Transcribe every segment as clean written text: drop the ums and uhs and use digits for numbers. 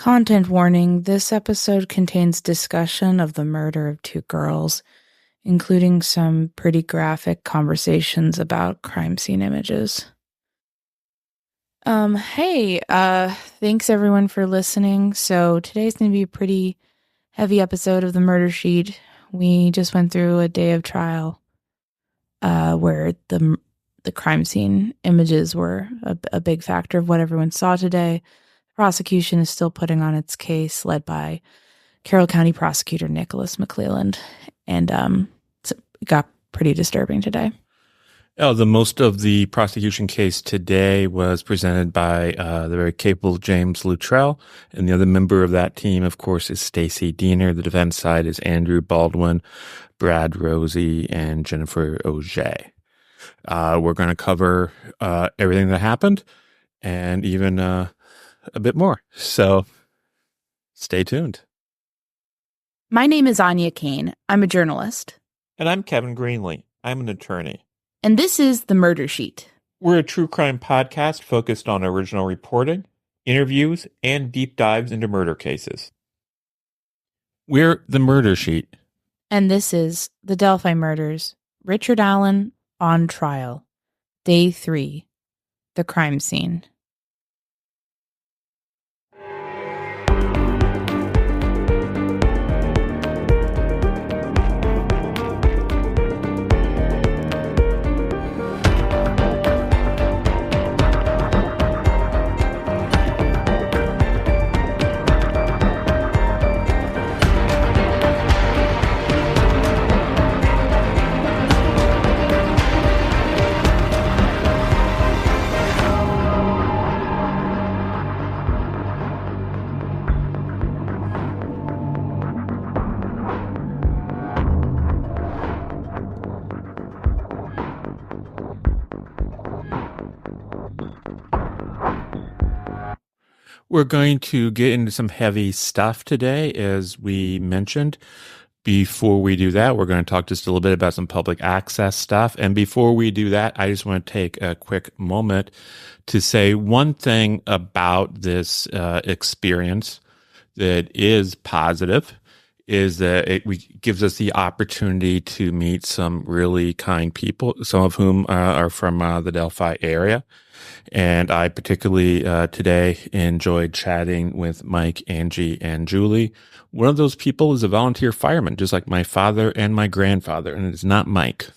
Content warning: this episode contains discussion of the murder of two girls, including some pretty graphic conversations about crime scene images. Thanks everyone for listening. So today's going to be a pretty heavy episode of the Murder Sheet. We just went through a day of trial where the crime scene images were a big factor of what everyone saw today. The prosecution is still putting on its case, led by Carroll County Prosecutor Nicholas McClelland, and it got pretty disturbing today. The most of the prosecution case today was presented by the very capable James Luttrell, and the other member of that team, of course, is Stacey Diener. The defense side is Andrew Baldwin, Brad Rosie, and Jennifer Auger. We're going to cover everything that happened and even a bit more. So stay tuned. My name is Anya Kane. I'm a journalist. And I'm Kevin Greenlee. I'm an attorney. And this is The Murder Sheet. We're a true crime podcast focused on original reporting, interviews, and deep dives into murder cases. We're The Murder Sheet. And this is the Delphi murders. Richard Allen on trial. Day 3. The crime scene. We're going to get into some heavy stuff today, as we mentioned. Before we do that, we're going to talk just a little bit about some public access stuff. And before we do that, I just want to take a quick moment to say one thing about this experience that is positive is that it gives us the opportunity to meet some really kind people, some of whom are from the Delphi area. And I particularly today enjoyed chatting with Mike, Angie, and Julie. One of those people is a volunteer fireman, just like my father and my grandfather, and it's not Mike.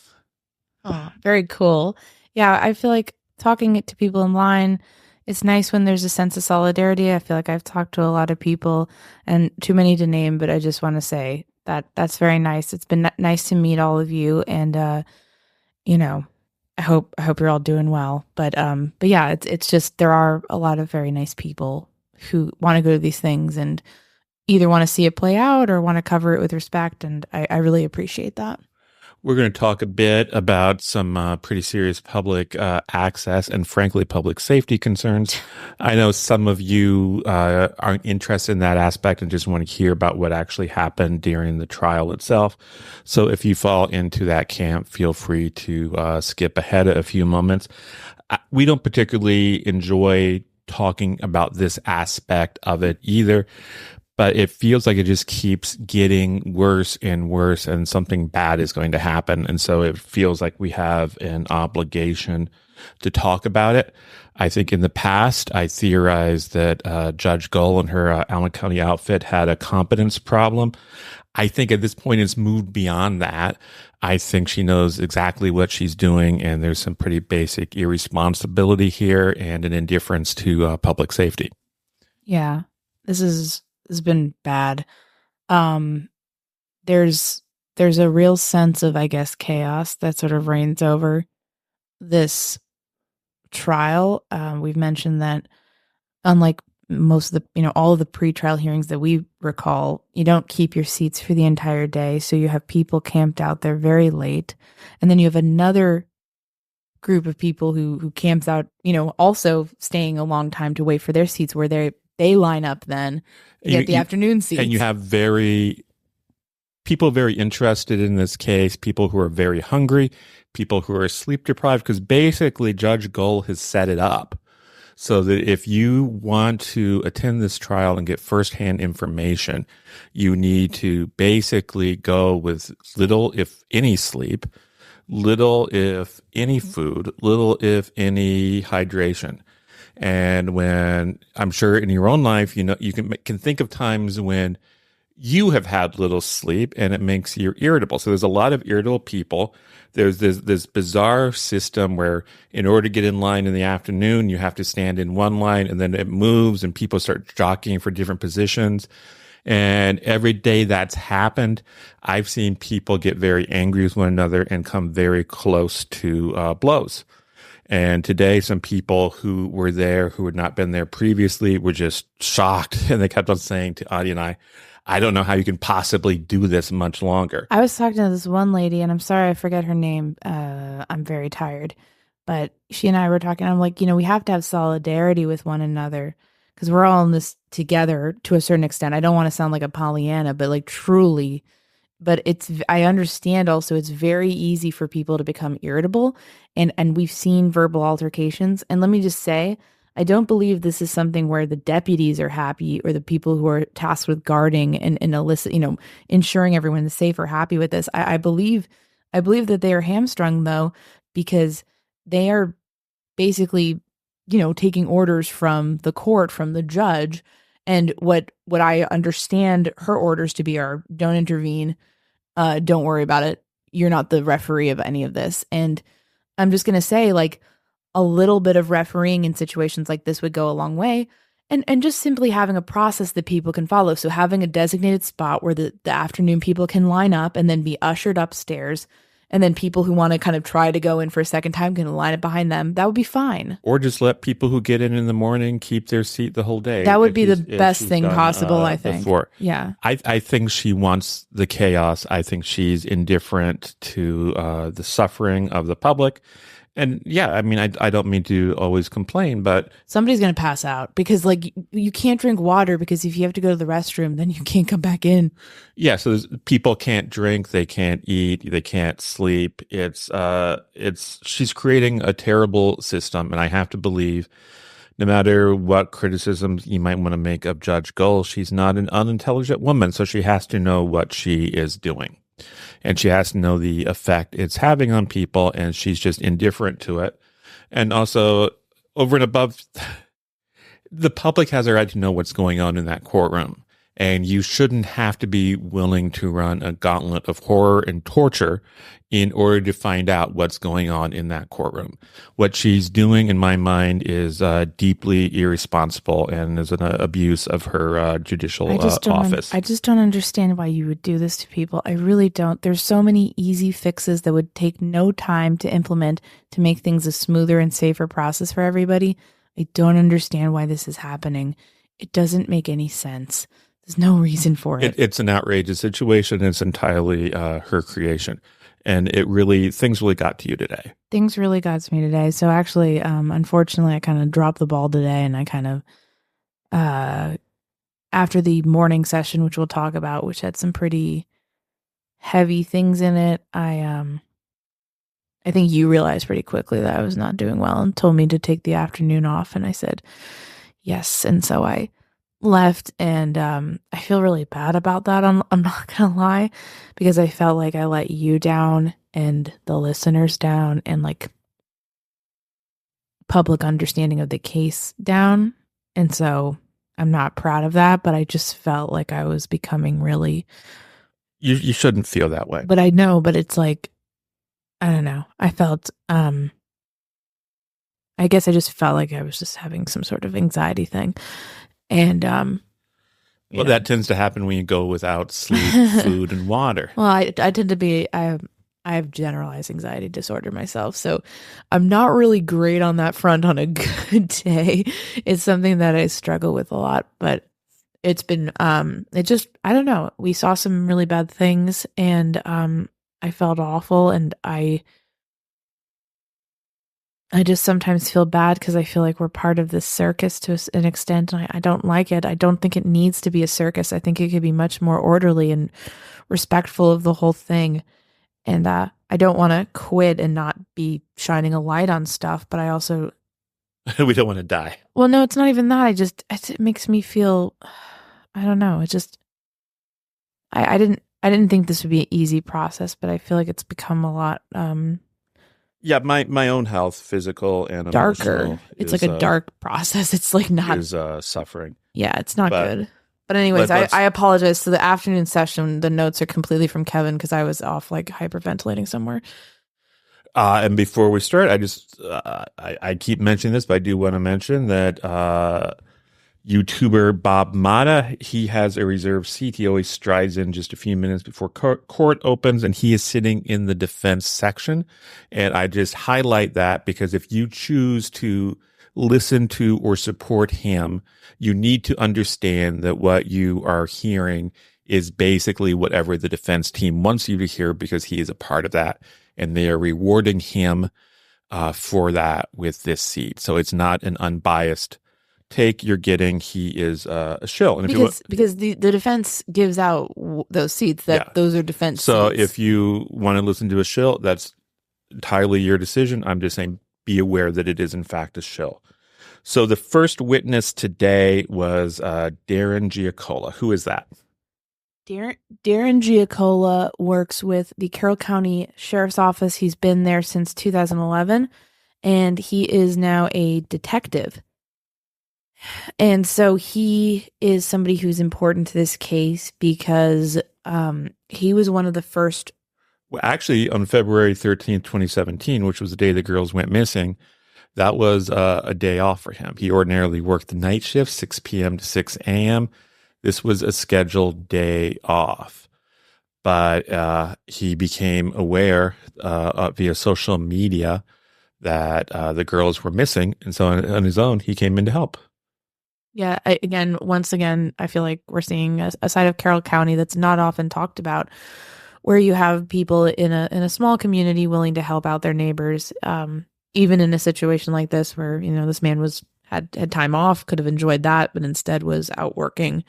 Oh, very cool. Yeah, I feel like talking to people in line, it's nice when there's a sense of solidarity. I feel like I've talked to a lot of people, and too many to name, but I just want to say that that's very nice. It's been nice to meet all of you, and I hope you're all doing well. But yeah, it's just there are a lot of very nice people who want to go to these things and either want to see it play out or want to cover it with respect, and I really appreciate that. We're going to talk a bit about some pretty serious public access and, frankly, public safety concerns. I know some of you aren't interested in that aspect and just want to hear about what actually happened during the trial itself. So if you fall into that camp, feel free to skip ahead a few moments. We don't particularly enjoy talking about this aspect of it either, but it feels like it just keeps getting worse and worse, and something bad is going to happen. And so it feels like we have an obligation to talk about it. I think in the past, I theorized that Judge Gull and her Allen County outfit had a competence problem. I think at this point it's moved beyond that. I think she knows exactly what she's doing, and there's some pretty basic irresponsibility here and an indifference to public safety. Yeah, this has been bad. There's a real sense of, I guess, chaos that sort of reigns over this trial. We've mentioned that unlike most of the, all of the pretrial hearings that we recall, you don't keep your seats for the entire day. So you have people camped out there very late. And then you have another group of people who camps out, also staying a long time to wait for their seats, where they line up then to get the afternoon seats. And you have people very interested in this case, people who are very hungry, people who are sleep deprived, because basically Judge Gull has set it up So that if you want to attend this trial and get firsthand information, you need to basically go with little, if any, sleep, little, if any, food, little, if any, hydration. And when I'm sure in your own life, you can think of times when you have had little sleep and it makes you irritable. So there's a lot of irritable people. There's this bizarre system where in order to get in line in the afternoon, you have to stand in one line and then it moves and people start jockeying for different positions. And every day that's happened, I've seen people get very angry with one another and come very close to blows. And today, some people who were there, who had not been there previously, were just shocked. And they kept on saying to Adi and I don't know how you can possibly do this much longer. I was talking to this one lady, and I'm sorry I forget her name. I'm very tired. But she and I were talking. I'm like, we have to have solidarity with one another because we're all in this together to a certain extent. I don't want to sound like a Pollyanna, but like truly. But I understand also it's very easy for people to become irritable. And we've seen verbal altercations. And let me just say, I don't believe this is something where the deputies are happy or the people who are tasked with guarding and ensuring everyone is safe are happy with this. I believe that they are hamstrung though, because they are basically, taking orders from the court, from the judge. And what I understand her orders to be are don't intervene, don't worry about it. You're not the referee of any of this. And I'm just going to say, like, a little bit of refereeing in situations like this would go a long way. And just simply having a process that people can follow. So having a designated spot where the afternoon people can line up and then be ushered upstairs. And then people who want to kind of try to go in for a second time can line up behind them. That would be fine. Or just let people who get in the morning keep their seat the whole day. That would be the best thing possible, I think. Before. Yeah. I think she wants the chaos. I think she's indifferent to the suffering of the public. And yeah, I mean, I don't mean to always complain, but somebody's going to pass out because like you can't drink water because if you have to go to the restroom, then you can't come back in. Yeah. So people can't drink, they can't eat, they can't sleep. She's creating a terrible system. And I have to believe no matter what criticisms you might want to make of Judge Gull, she's not an unintelligent woman. So she has to know what she is doing. And she has to know the effect it's having on people, and she's just indifferent to it. And also, over and above, the public has a right to know what's going on in that courtroom. And you shouldn't have to be willing to run a gauntlet of horror and torture in order to find out what's going on in that courtroom. What she's doing, in my mind, is deeply irresponsible and is an abuse of her judicial office. I just don't understand why you would do this to people. I really don't. There's so many easy fixes that would take no time to implement to make things a smoother and safer process for everybody. I don't understand why this is happening. It doesn't make any sense. There's no reason for it. It's an outrageous situation. It's entirely her creation. And things really got to you today. Things really got to me today. So actually, unfortunately, I kind of dropped the ball today and I kind of, after the morning session, which we'll talk about, which had some pretty heavy things in it, I think you realized pretty quickly that I was not doing well and told me to take the afternoon off. And I said, yes. And so I left and I feel really bad about that. I'm not gonna lie, because I felt like I let you down and the listeners down and like public understanding of the case down. And so I'm not proud of that, but I just felt like I was becoming really... You shouldn't feel that way. But I know, but it's like, I don't know. I felt, I guess I just felt like I was just having some sort of anxiety thing. And, that tends to happen when you go without sleep, food, and water. Well, I tend to be, I have generalized anxiety disorder myself. So I'm not really great on that front on a good day. It's something that I struggle with a lot, but it's been, it just, I don't know. We saw some really bad things and, I felt awful and I just sometimes feel bad because I feel like we're part of this circus to an extent, and I don't like it. I don't think it needs to be a circus. I think it could be much more orderly and respectful of the whole thing. And I don't want to quit and not be shining a light on stuff, but I also We don't want to die. Well, no, it's not even that. It makes me feel, I don't know. It just, I didn't think this would be an easy process, but I feel like it's become a lot Yeah, my own health, physical and darker. emotional, It's like a dark process. It's like not is suffering. Yeah, it's not But good. But anyways, let's I apologize. So the afternoon session, the notes are completely from Kevin because I was off like hyperventilating somewhere. And before we start, I just I keep mentioning this, but I do want to mention that YouTuber Bob Mata, he has a reserved seat. He always strides in just a few minutes before court opens, and he is sitting in the defense section. And I just highlight that because if you choose to listen to or support him, you need to understand that what you are hearing is basically whatever the defense team wants you to hear because he is a part of that. And they are rewarding him for that with this seat. So it's not an unbiased take you're getting. He is a shill. And because the defense gives out those seats those are defense so seats. If you want to listen to a shill, that's entirely your decision. I'm just saying be aware that it is in fact a shill. So the first witness today was Darren Giacola. Who is that? Darren Giacola works with the Carroll County Sheriff's Office. He's been there since 2011, and he is now a detective. And so he is somebody who's important to this case because he was one of the first. Well, actually, on February 13th, 2017, which was the day the girls went missing, that was a day off for him. He ordinarily worked the night shift, 6 p.m. to 6 a.m. This was a scheduled day off. But he became aware via social media that the girls were missing. And so on his own, he came in to help. Yeah, once again, I feel like we're seeing a side of Carroll County that's not often talked about, where you have people in a small community willing to help out their neighbors, even in a situation like this where, this man had time off, could have enjoyed that, but instead was out working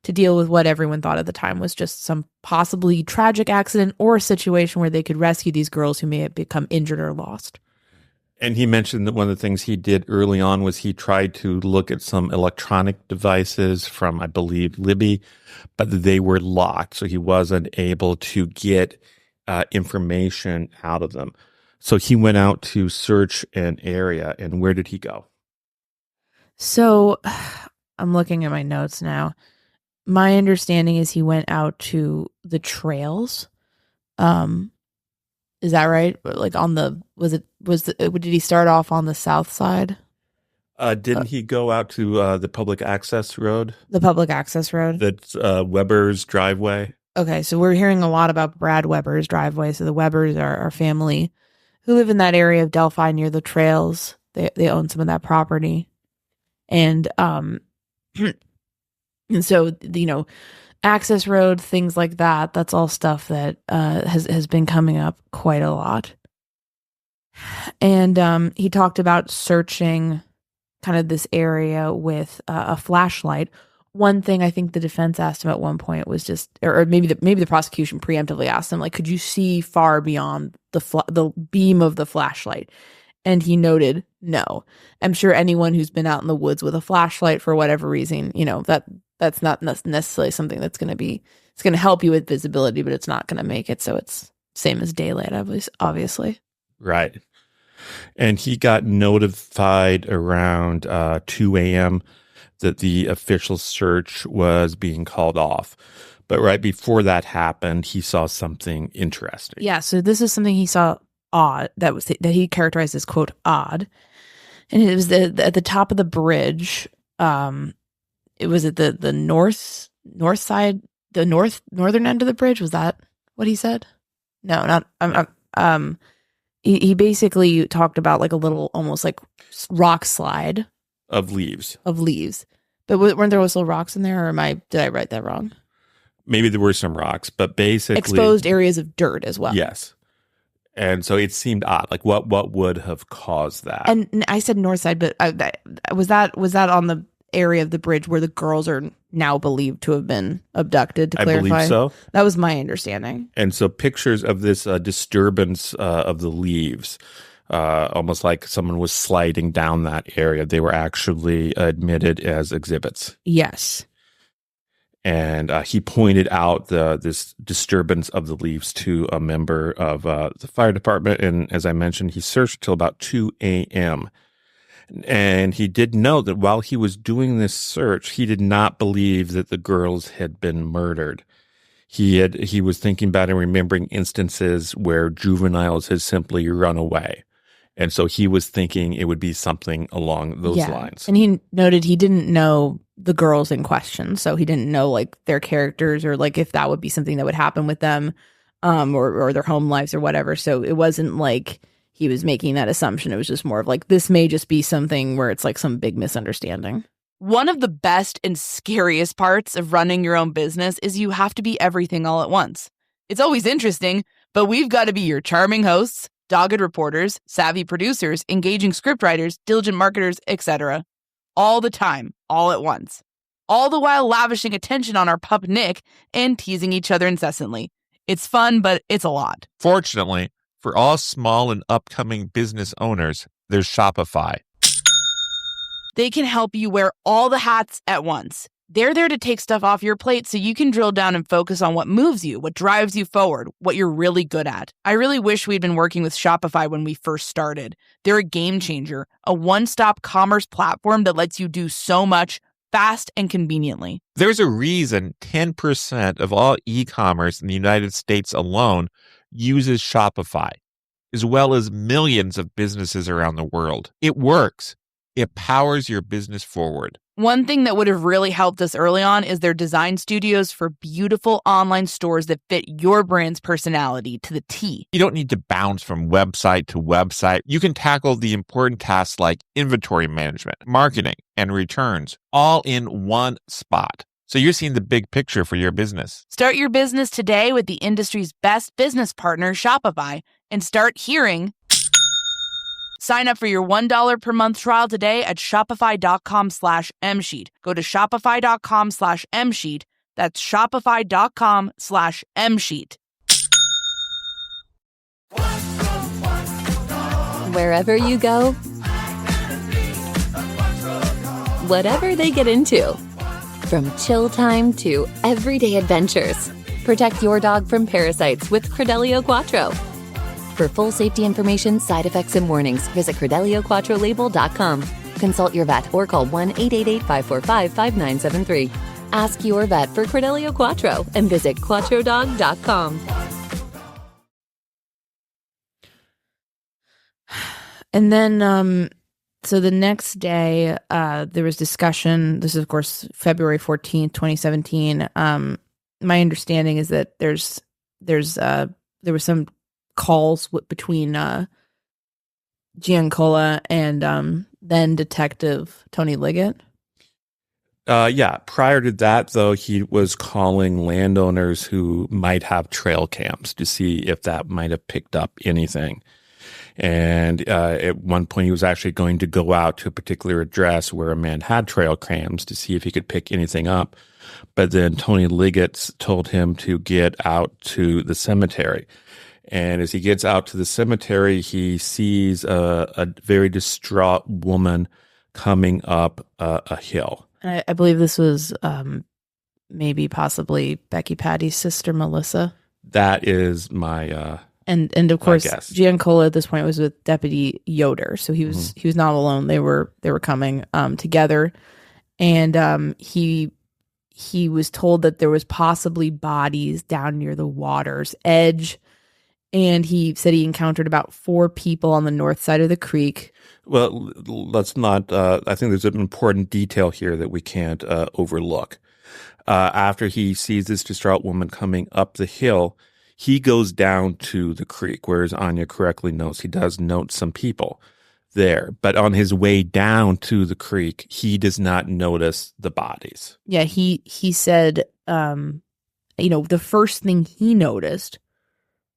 to deal with what everyone thought at the time was just some possibly tragic accident or a situation where they could rescue these girls who may have become injured or lost. And he mentioned that one of the things he did early on was he tried to look at some electronic devices from, I believe, Libby, but they were locked. So he wasn't able to get information out of them. So he went out to search an area. And where did he go? So I'm looking at my notes now. My understanding is he went out to the trails. Is that right? Like did he start off on the south side? Didn't he go out to the public access road? The public access road? That's Weber's driveway. Okay, so we're hearing a lot about Brad Weber's driveway. So the Webers are our family who live in that area of Delphi near the trails. They own some of that property. And and so, access road, things like that, that's all stuff that has been coming up quite a lot. And he talked about searching kind of this area with a flashlight. One thing I think the defense asked him at one point was just, or maybe the prosecution preemptively asked him, like, could you see far beyond the beam of the flashlight? And he noted, no. I'm sure anyone who's been out in the woods with a flashlight for whatever reason, that's not necessarily something it's going to help you with visibility, but it's not going to make it so it's same as daylight, obviously. Right. And he got notified around 2 a.m. that the official search was being called off. But right before that happened, he saw something interesting. Yeah, so this is something he saw odd, that he characterized as, quote, odd. And it was at the top of the bridge. It was at the north side, the northern end of the bridge. Was that what he said? No, not. He basically talked about like a little, almost like rock slide of leaves. But weren't there also rocks in there, or did I write that wrong? Maybe there were some rocks, but basically exposed areas of dirt as well. Yes. And so it seemed odd. Like what would have caused that? And I said north side, but was that on the area of the bridge where the girls are now believed to have been abducted? To clarify, I believe so. That was my understanding. And so pictures of this disturbance of the leaves almost like someone was sliding down that area. They were actually admitted as exhibits. Yes. And he pointed out this disturbance of the leaves to a member of the fire department. And as I mentioned, he searched till about 2 a.m. And he did note that while he was doing this search, he did not believe that the girls had been murdered. He was thinking about and remembering instances where juveniles had simply run away. And so he was thinking it would be something along those lines. And he noted he didn't know the girls in question. So he didn't know like their characters or like if that would be something that would happen with them or their home lives or whatever. So it wasn't like he was making that assumption. It was just more of like, this may just be something where it's like some big misunderstanding. One of the best and scariest parts of running your own business is you have to be everything all at once. It's always interesting, but we've got to be your charming hosts, dogged reporters, savvy producers, engaging scriptwriters, diligent marketers, etc. All the time, all at once. All the while lavishing attention on our pup Nick and teasing each other incessantly. It's fun, but it's a lot. Fortunately, for all small and upcoming business owners, there's Shopify. They can help you wear all the hats at once. They're there to take stuff off your plate so you can drill down and focus on what moves you, what drives you forward, what you're really good at. I really wish we'd been working with Shopify when we first started. They're a game changer, a one-stop commerce platform that lets you do so much fast and conveniently. There's a reason 10% of all e-commerce in the United States alone uses Shopify, as well as millions of businesses around the world. It works. It powers your business forward. One thing that would have really helped us early on is their design studios for beautiful online stores that fit your brand's personality to the T. You don't need to bounce from website to website. You can tackle the important tasks like inventory management, marketing, and returns all in one spot. So you're seeing the big picture for your business. Start your business today with the industry's best business partner, Shopify, and start hearing. Sign up for your $1 per month trial today at shopify.com/msheet. Go to shopify.com/msheet. That's shopify.com/msheet. Wherever you go, whatever they get into, from chill time to everyday adventures, protect your dog from parasites with Credelio Quattro. For full safety information, side effects, and warnings, visit CredeliaQuattroLabel.com. Consult your vet or call 1-888-545-5973. Ask your vet for Credelio Quattro and visit QuattroDog.com. And then, so the next day, there was discussion. This is, of course, February 14th, 2017. My understanding is that there was some calls between Giancola and then Detective Tony Liggett. Prior to that, though, he was calling landowners who might have trail cams to see if that might have picked up anything. And at one point, he was actually going to go out to a particular address where a man had trail cams to see if he could pick anything up. But then Tony Liggett told him to get out to the cemetery. And as he gets out to the cemetery, he sees a very distraught woman coming up a hill. I believe this was possibly Becky Patty's sister, Melissa. That is my and of course Giancola at this point was with Deputy Yoder, so he was not alone. They were coming together, and he was told that there was possibly bodies down near the water's edge. And he said he encountered about 4 people on the north side of the creek. Well, let's not, I think there's an important detail here that we can't overlook. After he sees this distraught woman coming up the hill, he goes down to the creek, whereas Anya correctly notes he does note some people there. But on his way down to the creek, he does not notice the bodies. Yeah, he said, the first thing he noticed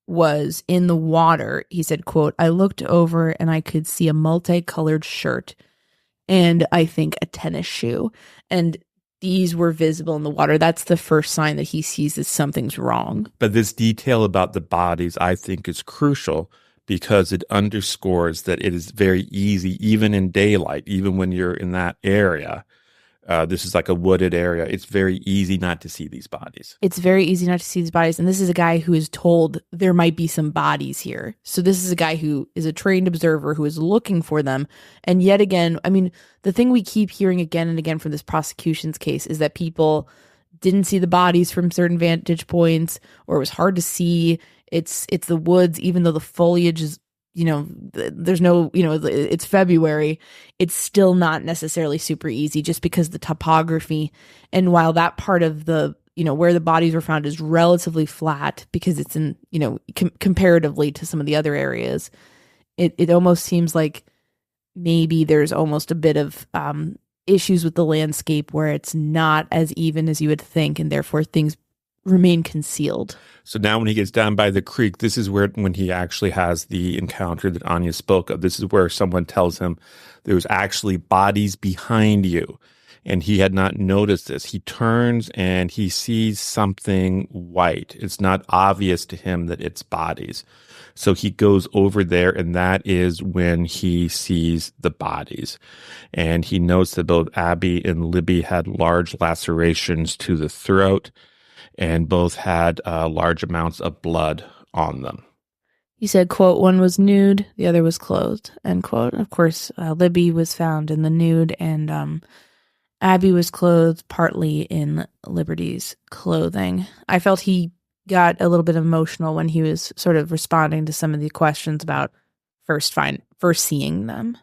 was in the water. He said, quote, "I looked over and I could see a multicolored shirt and I think a tennis shoe. And these were visible in the water." That's the first sign that he sees that something's wrong. But this detail about the bodies, I think, is crucial because it underscores that it is very easy, even in daylight, even when you're in that area. This is like a wooded area. It's very easy not to see these bodies. It's very easy not to see these bodies. And this is a guy who is told there might be some bodies here. So this is a guy who is a trained observer who is looking for them. And yet again, I mean, the thing we keep hearing again and again from this prosecution's case is that people didn't see the bodies from certain vantage points, or it was hard to see. It's the woods, even though the foliage is, there's no, it's February, it's still not necessarily super easy just because the topography. And while that part of the, where the bodies were found is relatively flat because it's in, comparatively to some of the other areas, it almost seems like maybe there's almost a bit of issues with the landscape where it's not as even as you would think, and therefore things remain concealed. So now when he gets down by the creek, this is when he actually has the encounter that Anya spoke of. This is where someone tells him there's actually bodies behind you. And he had not noticed this. He turns and he sees something white. It's not obvious to him that it's bodies. So he goes over there, and that is when he sees the bodies. And he notes that both Abby and Libby had large lacerations to the throat, and both had large amounts of blood on them. He said, quote, one was nude, the other was clothed, end quote. Of course, Libby was found in the nude, and Abby was clothed partly in Liberty's clothing. I felt he got a little bit emotional when he was sort of responding to some of the questions about first seeing them.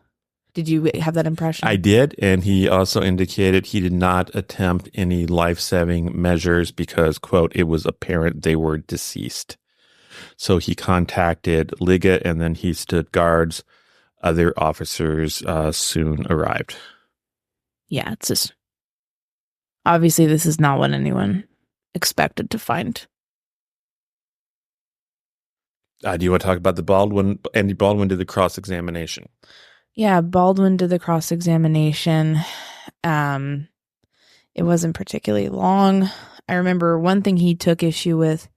Did you have that impression? I did, and he also indicated he did not attempt any life-saving measures because, quote, it was apparent they were deceased. So he contacted Liggett, and then he stood guards. Other officers soon arrived. Yeah, it's just, obviously this is not what anyone expected to find. Do you want to talk about the Baldwin? Andy Baldwin did the cross-examination. Yeah, Baldwin did the cross-examination. It wasn't particularly long. I remember one thing he took issue with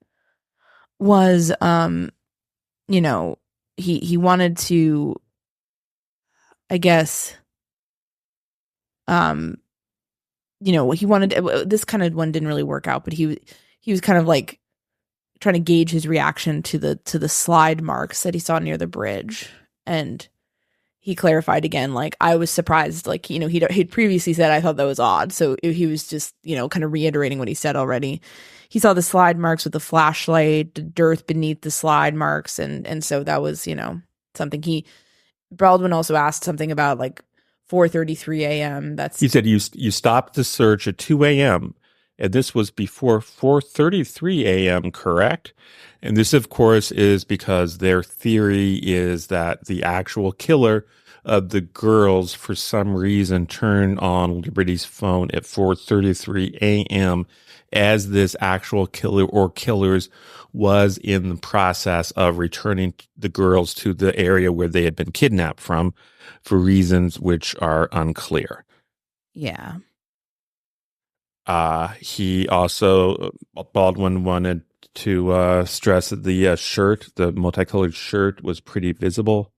was, he wanted to, I guess, he wanted, this kind of one didn't really work out, but he was kind of like trying to gauge his reaction to the slide marks that he saw near the bridge. And he clarified again, like, I was surprised, like, he'd previously said, I thought that was odd. So he was just, kind of reiterating what he said already. He saw the slide marks with the flashlight, the dirt beneath the slide marks. And so that was, something Baldwin also asked something about like 4:33 a.m. He said you stopped the search at 2 a.m. and this was before 4:33 a.m., correct? And this, of course, is because their theory is that the actual killer of the girls, for some reason, turned on Liberty's phone at 4:33 a.m. as this actual killer or killers was in the process of returning the girls to the area where they had been kidnapped from for reasons which are unclear. Yeah. He also, Baldwin wanted to stress that the multicolored shirt was pretty visible.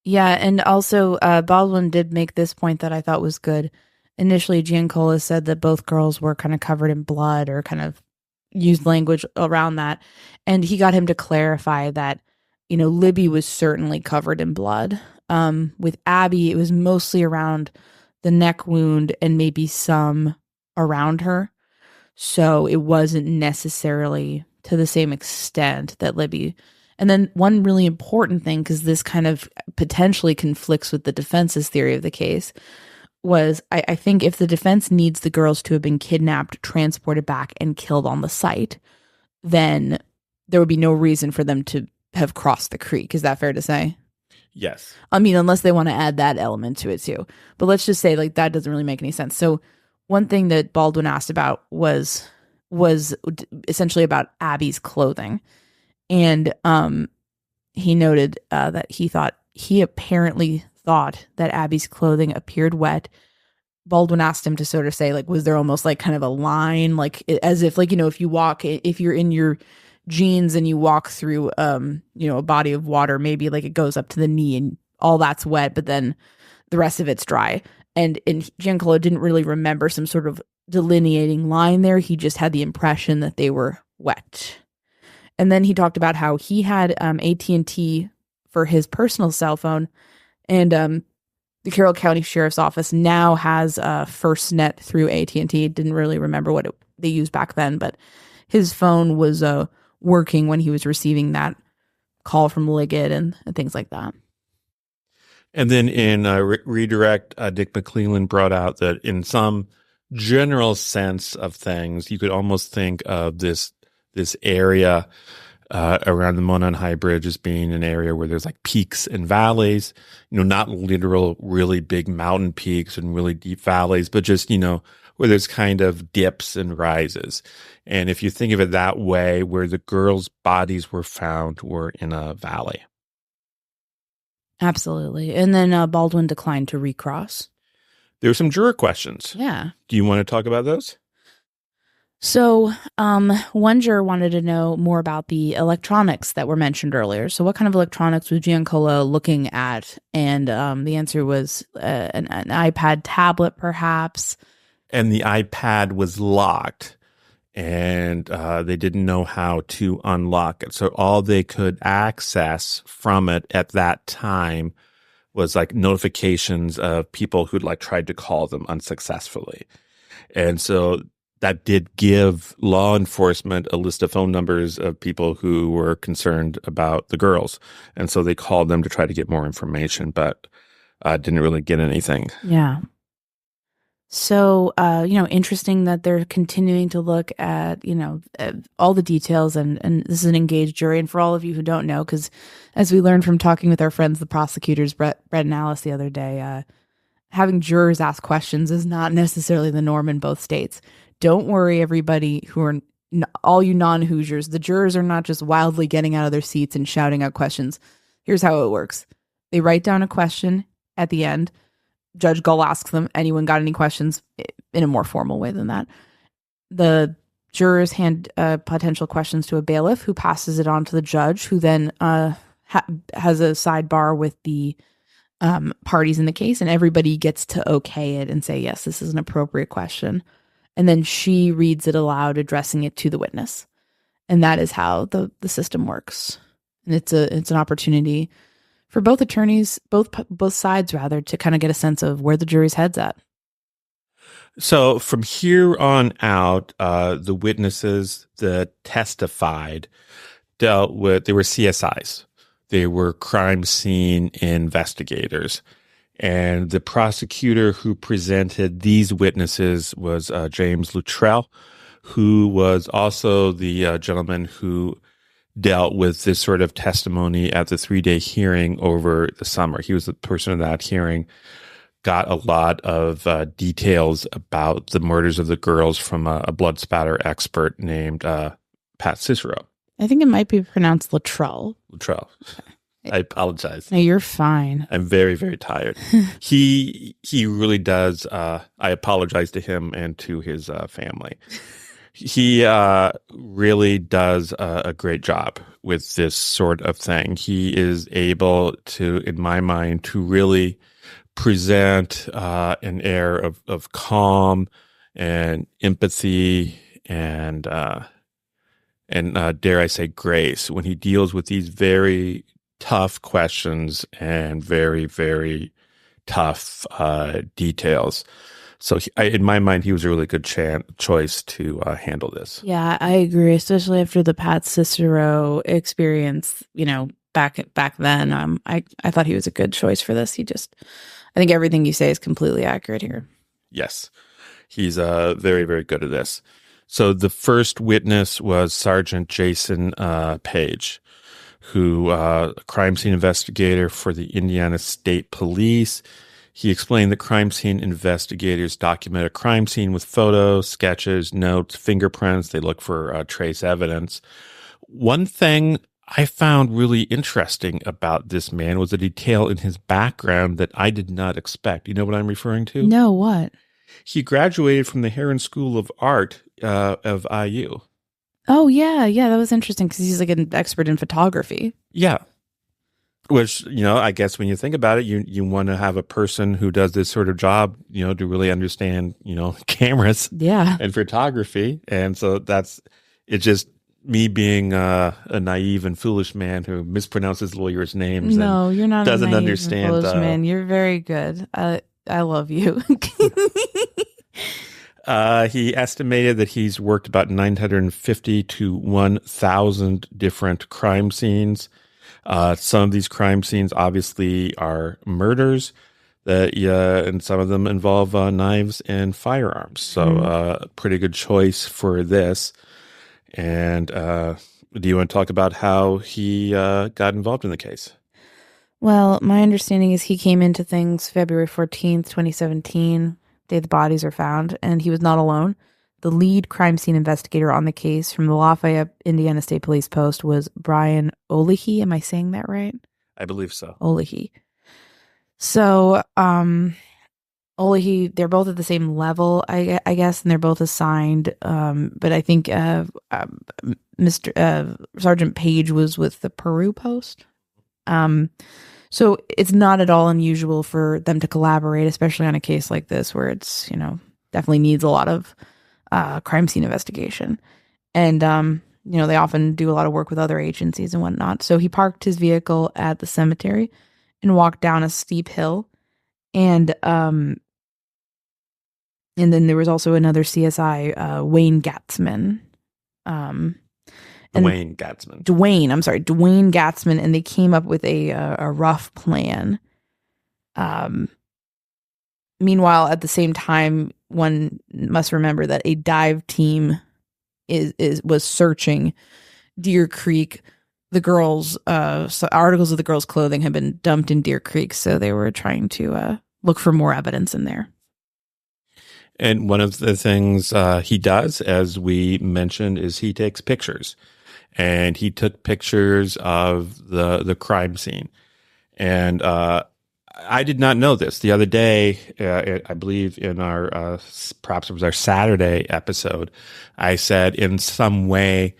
Yeah, and also Baldwin did make this point that I thought was good. Initially, Giancola said that both girls were kind of covered in blood, or kind of used language around that. And he got him to clarify that, Libby was certainly covered in blood. With Abby, it was mostly around the neck wound and maybe some around her. So it wasn't necessarily to the same extent that Libby. And then one really important thing, because this kind of potentially conflicts with the defense's theory of the case, was I think if the defense needs the girls to have been kidnapped, transported back, and killed on the site, then there would be no reason for them to have crossed the creek. Is that fair to say? Yes. I mean, unless they want to add that element to it too. But let's just say, like, that doesn't really make any sense. So one thing that Baldwin asked about was essentially about Abby's clothing. And he noted that he apparently thought that Abby's clothing appeared wet. Baldwin asked him to sort of say, like, was there almost like kind of a line, like as if, like, if you walk, if you're in your jeans and you walk through, a body of water, maybe like it goes up to the knee and all that's wet, but then the rest of it's dry. And Giancarlo didn't really remember some sort of delineating line there. He just had the impression that they were wet. And then he talked about how he had AT&T for his personal cell phone, and the Carroll County Sheriff's Office now has FirstNet through AT&T. Didn't really remember what they used back then, but his phone was working when he was receiving that call from Liggett and things like that. And then in Redirect, Dick McClellan brought out that in some general sense of things, you could almost think of this area around the Monon High Bridge as being an area where there's like peaks and valleys, not literal really big mountain peaks and really deep valleys, but just, where there's kind of dips and rises. And if you think of it that way, where the girls' bodies were found were in a valley. Absolutely. And then Baldwin declined to recross. There were some juror questions. Yeah. Do you want to talk about those? So one juror wanted to know more about the electronics that were mentioned earlier. So what kind of electronics was Giancarlo looking at? And the answer was an iPad tablet, perhaps. And the iPad was locked, and they didn't know how to unlock it. So all they could access from it at that time was like notifications of people who'd like tried to call them unsuccessfully. And so that did give law enforcement a list of phone numbers of people who were concerned about the girls. And so they called them to try to get more information, but didn't really get anything. Yeah. So, interesting that they're continuing to look at, all the details, and this is an engaged jury. And for all of you who don't know, because as we learned from talking with our friends, the prosecutors, Brett and Alice the other day, having jurors ask questions is not necessarily the norm in both states. Don't worry, everybody who are all you non-Hoosiers. The jurors are not just wildly getting out of their seats and shouting out questions. Here's how it works. They write down a question at the end. Judge Gull asks them, anyone got any questions, in a more formal way than that. The jurors hand potential questions to a bailiff who passes it on to the judge, who then has a sidebar with the parties in the case, and everybody gets to okay it and say, yes, this is an appropriate question. And then she reads it aloud, addressing it to the witness. And that is how the system works. And it's an opportunity for both attorneys, both sides rather, to kind of get a sense of where the jury's head's at. So from here on out, the witnesses that testified they were CSIs. They were crime scene investigators. And the prosecutor who presented these witnesses was James Luttrell, who was also the gentleman who dealt with this sort of testimony at the 3-day hearing over the summer. He was the person in that hearing, got a lot of details about the murders of the girls from a blood spatter expert named Pat Cicero. I think it might be pronounced Luttrell. Luttrell. I apologize. No, you're fine. I'm very, very tired. He really does. I apologize to him and to his family. He really does a great job with this sort of thing. He is able to, in my mind, to really present an air of calm and empathy and dare I say grace when he deals with these very tough questions and very, very tough details. So in my mind, he was a really good choice to handle this. Yeah, I agree, especially after the Pat Cicero experience, back then. I thought he was a good choice for this. I think everything you say is completely accurate here. Yes, he's very, very good at this. So the first witness was Sergeant Jason Page, who a crime scene investigator for the Indiana State Police. He explained that crime scene investigators document a crime scene with photos, sketches, notes, fingerprints. They look for trace evidence. One thing I found really interesting about this man was a detail in his background that I did not expect. You know what I'm referring to? No, what? He graduated from the Heron School of Art of IU. Oh, yeah. Yeah, that was interesting because he's like an expert in photography. Yeah. Which, I guess when you think about it, you want to have a person who does this sort of job, to really understand, cameras Yeah. and photography. And so it's just me being a naive and foolish man who mispronounces lawyers' names and No, you're not a doesn't naive and understand. foolish man. You're very good. I love you. He estimated that he's worked about 950 to 1,000 different crime scenes. Some of these crime scenes obviously are murders and some of them involve knives and firearms. So, pretty good choice for this. And do you want to talk about how he got involved in the case? Well, my understanding is he came into things February 14th, 2017, day the bodies are found, and he was not alone. The lead crime scene investigator on the case from the Lafayette, Indiana State Police Post was Brian Olehy. Am I saying that right? I believe so. Olehy. So, Olehy, they're both at the same level, I guess, and they're both assigned. But I think Mr. Sergeant Page was with the Peru Post. So it's not at all unusual for them to collaborate, especially on a case like this where it's, definitely needs a lot of crime scene investigation. And, they often do a lot of work with other agencies and whatnot. So he parked his vehicle at the cemetery and walked down a steep hill. And then there was also another CSI, Wayne Gatzman. Dwayne Gatzman. Dwayne Gatzman, and they came up with a rough plan. Meanwhile, at the same time, one must remember that a dive team was searching Deer Creek. The girls, so articles of the girls' clothing had been dumped in Deer Creek, so they were trying to look for more evidence in there. And one of the things he does, as we mentioned, is he takes pictures. And he took pictures of the crime scene. And I did not know this. The other day, I believe in our, perhaps it was our Saturday episode, I said in some way,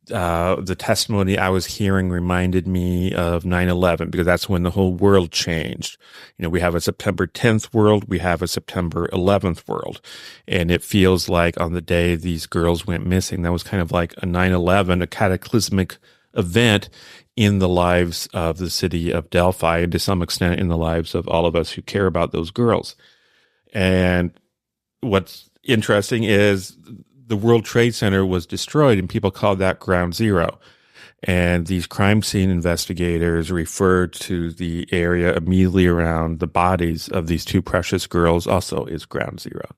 the testimony I was hearing reminded me of 9/11 because that's when the whole world changed. We have a September 10th world, we have a September 11th world. And it feels like on the day these girls went missing, that was kind of like a 9/11, a cataclysmic event in the lives of the city of Delphi and to some extent in the lives of all of us who care about those girls. And what's interesting is the World Trade Center was destroyed and people called that ground zero. And these crime scene investigators referred to the area immediately around the bodies of these two precious girls also as ground zero.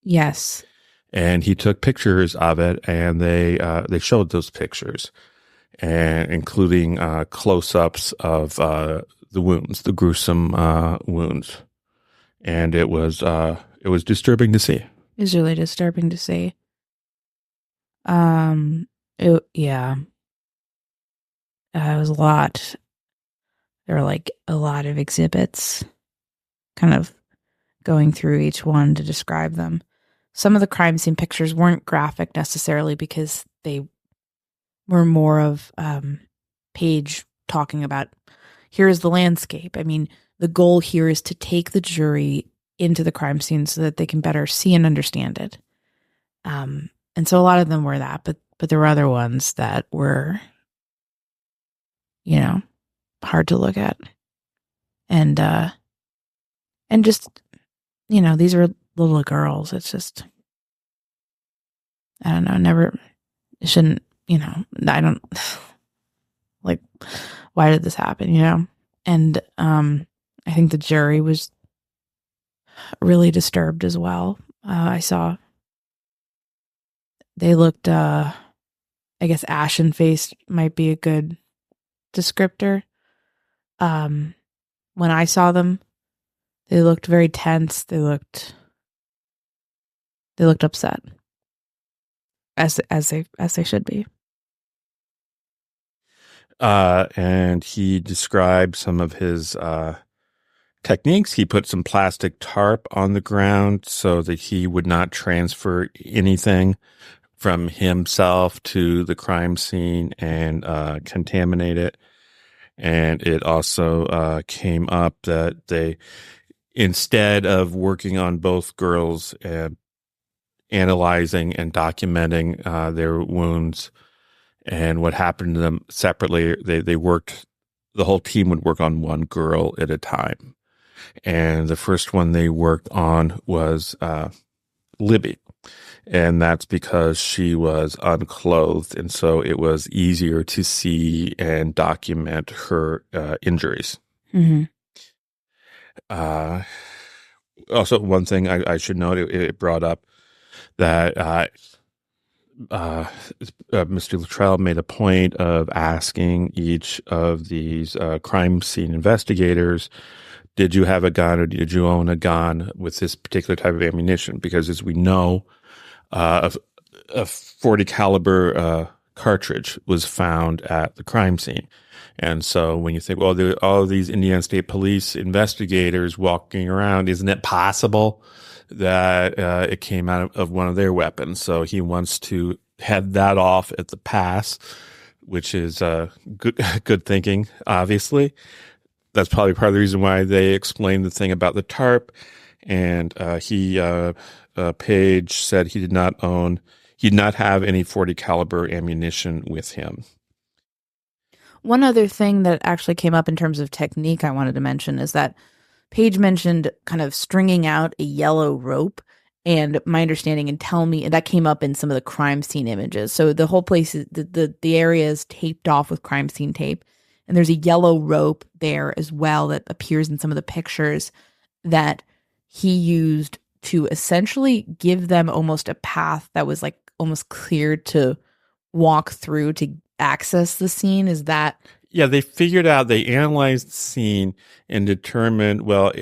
Yes. And he took pictures of it and they showed those pictures, and including close-ups of the wounds, the gruesome wounds. And it was disturbing to see. It was really disturbing to see. It was a lot. There were like a lot of exhibits, kind of going through each one to describe them. Some of the crime scene pictures weren't graphic necessarily because they were more of Page talking about, here's the landscape. I mean, the goal here is to take the jury into the crime scene so that they can better see and understand it. And so a lot of them were that, but there were other ones that were, hard to look at. And just, these were little girls. It's just, I don't know, it shouldn't, I don't, like, why did this happen, And I think the jury was really disturbed as well. I saw they looked, I guess ashen-faced might be a good descriptor. When I saw them, they looked very tense. They looked upset, as they should be. And he described some of his techniques. He put some plastic tarp on the ground so that he would not transfer anything from himself to the crime scene and contaminate it. And it also came up that they, instead of working on both girls and analyzing and documenting their wounds and what happened to them separately, they worked, the whole team would work on one girl at a time. And the first one they worked on was Libby. And that's because she was unclothed. And so it was easier to see and document her injuries. Mm-hmm. Also, one thing I should note, it brought up that Mr. Luttrell made a point of asking each of these crime scene investigators, did you have a gun or did you own a gun with this particular type of ammunition? Because as we know, a 40 caliber cartridge was found at the crime scene. And so when you think, well, there are all of these Indiana State Police investigators walking around, isn't it possible that it came out of one of their weapons? So he wants to head that off at the pass, which is good thinking, obviously. That's probably part of the reason why they explained the thing about the tarp. And Page said he did not have any 40 caliber ammunition with him. One other thing that actually came up in terms of technique I wanted to mention is that Paige mentioned kind of stringing out a yellow rope, and my understanding, and tell me, that came up in some of the crime scene images. So the whole place, the area is taped off with crime scene tape, and there's a yellow rope there as well that appears in some of the pictures that he used to essentially give them almost a path that was like almost clear to walk through to access the scene. Is that? Yeah, they analyzed the scene and determined, well,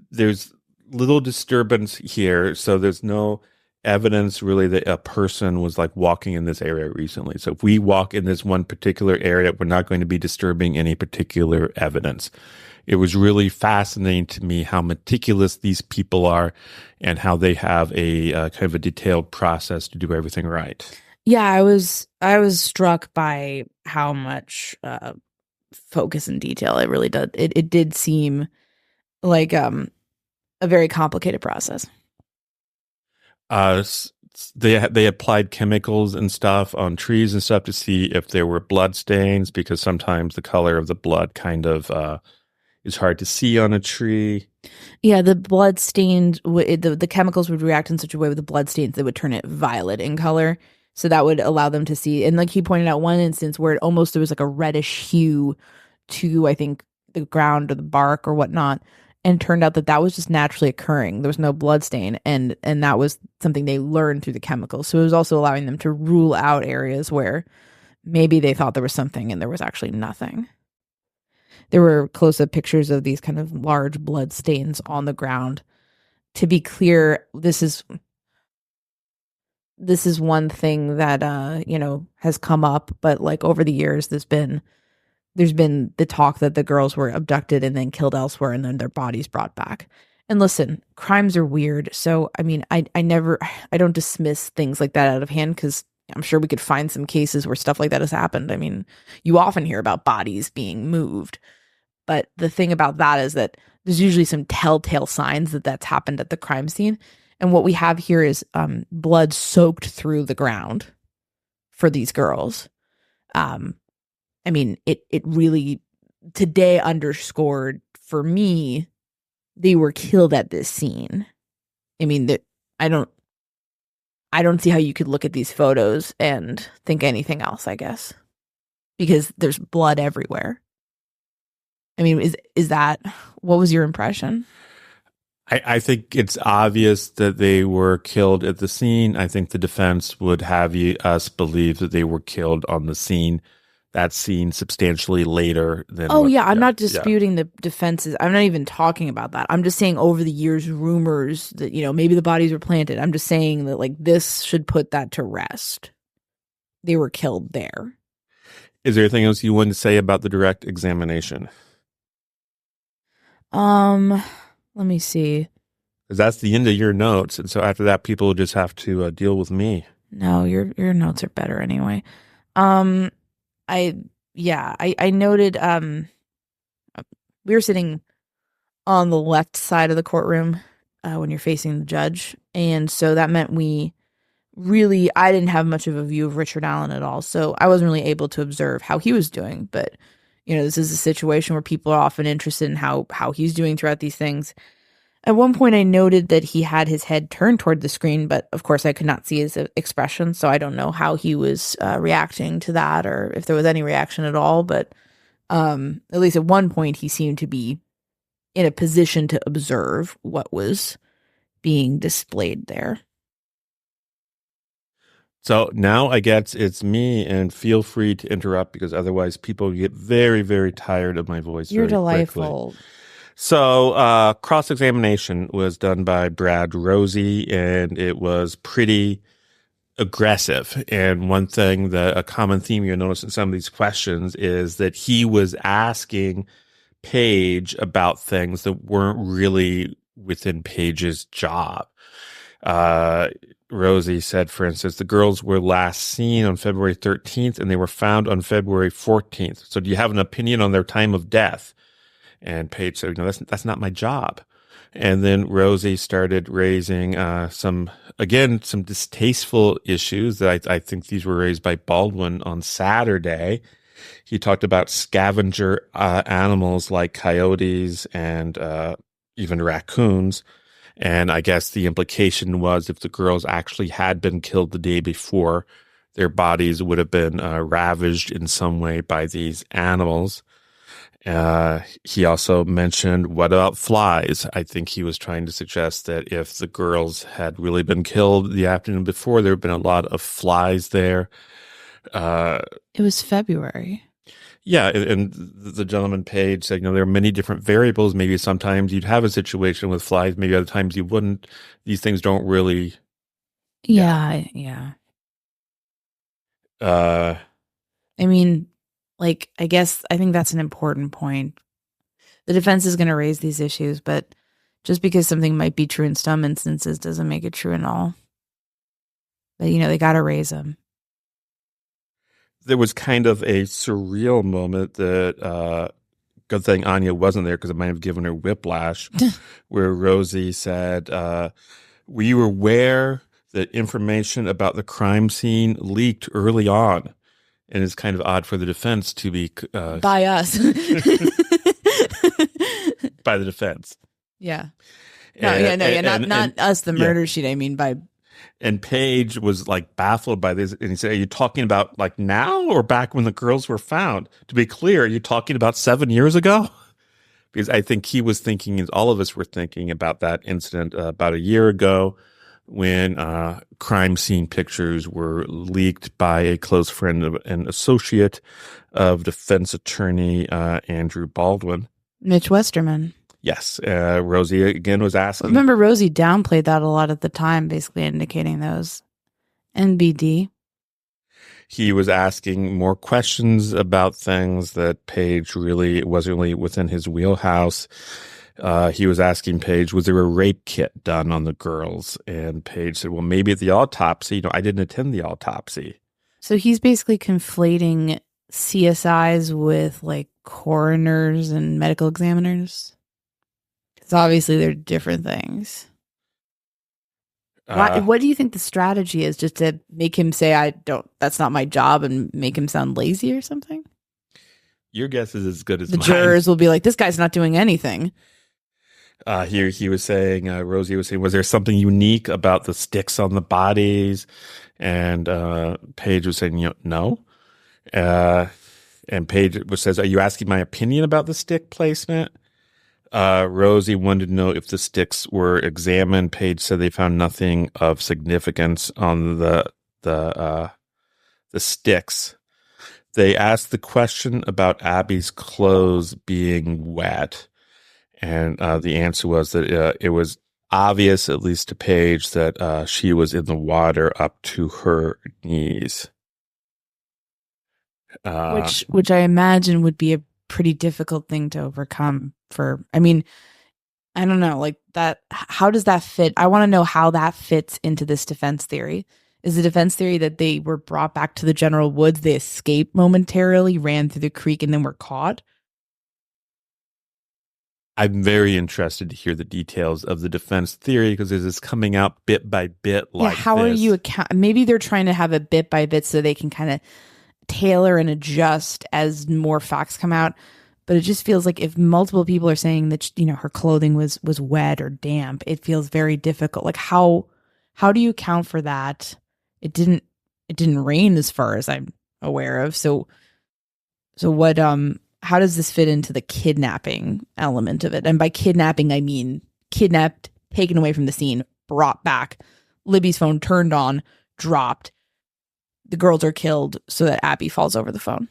there's little disturbance here, so there's no evidence really that a person was like walking in this area recently. So if we walk in this one particular area, we're not going to be disturbing any particular evidence. It was really fascinating to me how meticulous these people are and how they have a kind of a detailed process to do everything right. Yeah, I was struck by how much focus and detail it really did. It did seem like a very complicated process. They applied chemicals and stuff on trees and stuff to see if there were blood stains, because sometimes the color of the blood kind of is hard to see on a tree. Yeah, the blood stained, the chemicals would react in such a way with the blood stains that would turn it violet in color. So that would allow them to see. And like he pointed out one instance where there was like a reddish hue to, I think, the ground or the bark or whatnot. And turned out that was just naturally occurring. There was no blood stain. And that was something they learned through the chemicals. So it was also allowing them to rule out areas where maybe they thought there was something and there was actually nothing. There were close-up pictures of these kind of large blood stains on the ground. To be clear, this is one thing that has come up, but like over the years there's been the talk that the girls were abducted and then killed elsewhere and then their bodies brought back. And listen, crimes are weird. So I mean, I don't dismiss things like that out of hand, because I'm sure we could find some cases where stuff like that has happened. I mean, you often hear about bodies being moved. But the thing about that is that there's usually some telltale signs that that's happened at the crime scene. And what we have here is blood soaked through the ground for these girls. I mean, it really today underscored for me, they were killed at this scene. I mean, I don't see how you could look at these photos and think anything else, I guess, because there's blood everywhere. I mean, is that, what was your impression? I think it's obvious that they were killed at the scene. I think the defense would have us believe that they were killed on the scene. That scene substantially later than. I'm not disputing the defenses. I'm not even talking about that. I'm just saying over the years, rumors that, maybe the bodies were planted. I'm just saying that like this should put that to rest. They were killed there. Is there anything else you wanted to say about the direct examination? Let me see. Because that's the end of your notes. And so after that, people just have to deal with me. No, your notes are better anyway. Um, I noted we were sitting on the left side of the courtroom when you're facing the judge, and so that meant I didn't have much of a view of Richard Allen at all, so I wasn't really able to observe how he was doing. But this is a situation where people are often interested in how he's doing throughout these things. At one point, I noted that he had his head turned toward the screen, but of course, I could not see his expression, so I don't know how he was reacting to that or if there was any reaction at all. But at least at one point, he seemed to be in a position to observe what was being displayed there. So now I guess it's me, and feel free to interrupt because otherwise people get very, very tired of my voice. You're very delightful. quickly. So cross-examination was done by Brad Rosie, and it was pretty aggressive. And one thing a common theme you'll notice in some of these questions is that he was asking Paige about things that weren't really within Paige's job. Rosie said, for instance, the girls were last seen on February 13th and they were found on February 14th. So do you have an opinion on their time of death? And Paige said, that's not my job. And then Rosie started raising some distasteful issues that I think these were raised by Baldwin on Saturday. He talked about scavenger animals like coyotes and even raccoons. And I guess the implication was if the girls actually had been killed the day before, their bodies would have been ravaged in some way by these animals. He also mentioned, what about flies? I think he was trying to suggest that if the girls had really been killed the afternoon before, there had been a lot of flies there. It was February. Yeah, and the gentleman Page said, there are many different variables. Maybe sometimes you'd have a situation with flies, maybe other times you wouldn't. These things don't really. Yeah. I mean, I guess I think that's an important point. The defense is going to raise these issues, but just because something might be true in some instances doesn't make it true in all. But, they got to raise them. There was kind of a surreal moment that, good thing Anya wasn't there because it might have given her whiplash, where Rosie said, were you aware that information about the crime scene leaked early on? And it's kind of odd for the defense to be by us. By the defense. Yeah. Not us, the murder sheet. I mean, by. And Paige was baffled by this. And he said, are you talking about now or back when the girls were found? To be clear, are you talking about 7 years ago? Because I think he was thinking, as all of us were thinking, about that incident about a year ago when crime scene pictures were leaked by a close friend and associate of defense attorney Andrew Baldwin. Mitch Westerman. Yes. Rosie, again, was asking. Remember, Rosie downplayed that a lot at the time, basically indicating those. NBD. He was asking more questions about things that Paige really wasn't really within his wheelhouse. He was asking Paige, was there a rape kit done on the girls? And Paige said, well, maybe at the autopsy. I didn't attend the autopsy. So he's basically conflating CSIs with coroners and medical examiners. Because obviously they're different things. What do you think the strategy is? Just to make him say, that's not my job, and make him sound lazy or something? Your guess is as good as mine. The jurors will be like, this guy's not doing anything. He was saying, Rosie was saying, was there something unique about the sticks on the bodies? And Paige was saying, no. And Paige says, are you asking my opinion about the stick placement? Rosie wanted to know if the sticks were examined. Paige said they found nothing of significance on the sticks. They asked the question about Abby's clothes being wet. And the answer was that it was obvious, at least to Paige, that she was in the water up to her knees. Which I imagine would be a pretty difficult thing to overcome I don't know, that. How does that fit? I want to know how that fits into this defense theory. Is the defense theory that they were brought back to the general woods, they escaped momentarily, ran through the creek, and then were caught? I'm very interested to hear the details of the defense theory because this is coming out bit by bit like how are this. you maybe they're trying to have it bit by bit so they can kind of tailor and adjust as more facts come out. But it just feels like if multiple people are saying that, her clothing was wet or damp, it feels very difficult. Like how do you account for that? It didn't rain as far as I'm aware of. So what how does this fit into the kidnapping element of it? And by kidnapping, I mean kidnapped, taken away from the scene, brought back, Libby's phone turned on, dropped, the girls are killed so that Abby falls over the phone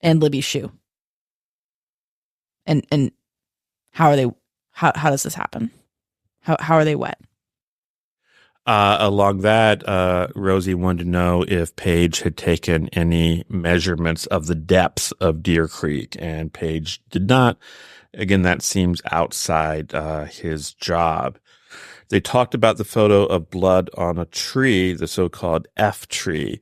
and Libby's shoe. And how are they, how does this happen? How are they wet? Along that, Rosie wanted to know if Paige had taken any measurements of the depths of Deer Creek, and Paige did not. Again, that seems outside his job. They talked about the photo of blood on a tree, the so-called F tree,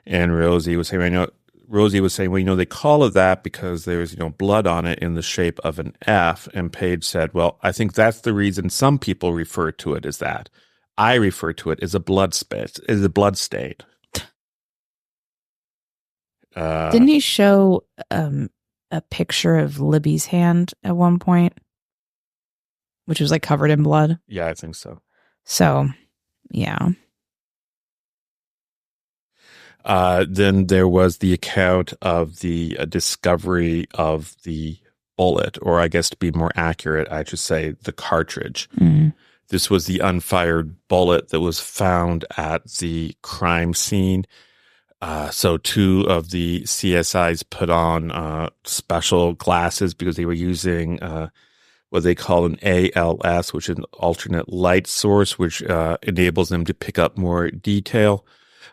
and Rosie was saying, well, they call it that because there's, blood on it in the shape of an F. And Paige said, well, I think that's the reason some people refer to it as that. I refer to it as a blood stain. Didn't he show a picture of Libby's hand at one point, which was like covered in blood? Yeah, I think so. So, yeah. Then there was the account of the discovery of the bullet, or I guess to be more accurate, I should say the cartridge. Mm. This was the unfired bullet that was found at the crime scene. So two of the CSIs put on special glasses because they were using what they call an ALS, which is an alternate light source, which enables them to pick up more detail.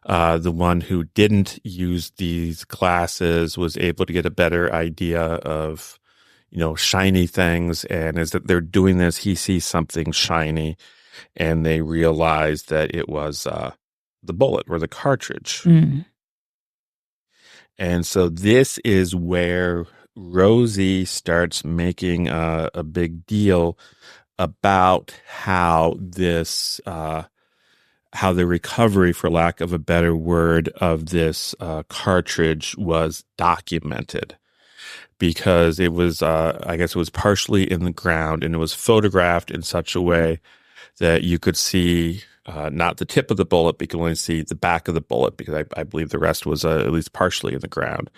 The one who didn't use these glasses was able to get a better idea of, shiny things. And as that they're doing this, he sees something shiny and they realize that it was the bullet or the cartridge. Mm. And so this is where Rosie starts making a big deal about how this, how the recovery, for lack of a better word, of this cartridge was documented. Because it was, I guess it was partially in the ground and it was photographed in such a way that you could see not the tip of the bullet, but you could only see the back of the bullet because I believe the rest was at least partially in the ground.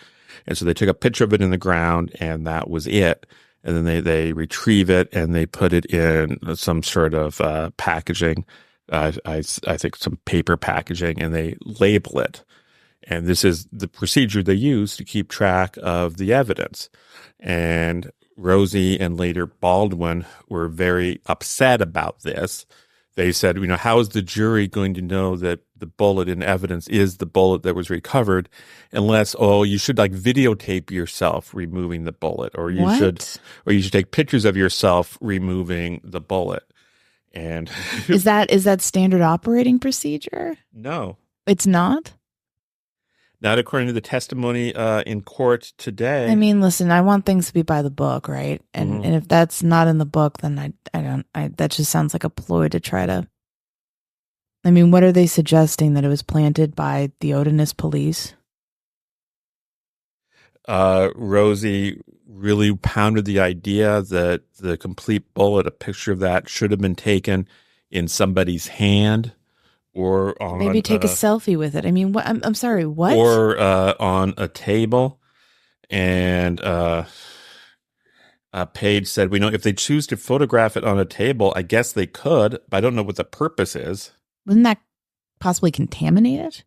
And so they took a picture of it in the ground and that was it. And then they retrieve it and they put it in some sort of packaging, I think some paper packaging, and they label it. And this is the procedure they use to keep track of the evidence. And Rosie and later Baldwin were very upset about this. They said, how is the jury going to know that the bullet in evidence is the bullet that was recovered unless, you should videotape yourself removing the bullet, or you should take pictures of yourself removing the bullet. And is that standard operating procedure? No. It's not? Not according to the testimony in court today. I mean, listen, I want things to be by the book, right? And and if that's not in the book, then I that just sounds like a ploy to try to. I mean, what are they suggesting, that it was planted by the Odinist police? Rosie really pounded the idea that the complete bullet, a picture of that, should have been taken in somebody's hand. Or on, maybe take a selfie with it. I mean, what? I'm sorry, what? Or on a table. And Paige said, if they choose to photograph it on a table, I guess they could, but I don't know what the purpose is. Wouldn't that possibly contaminate it?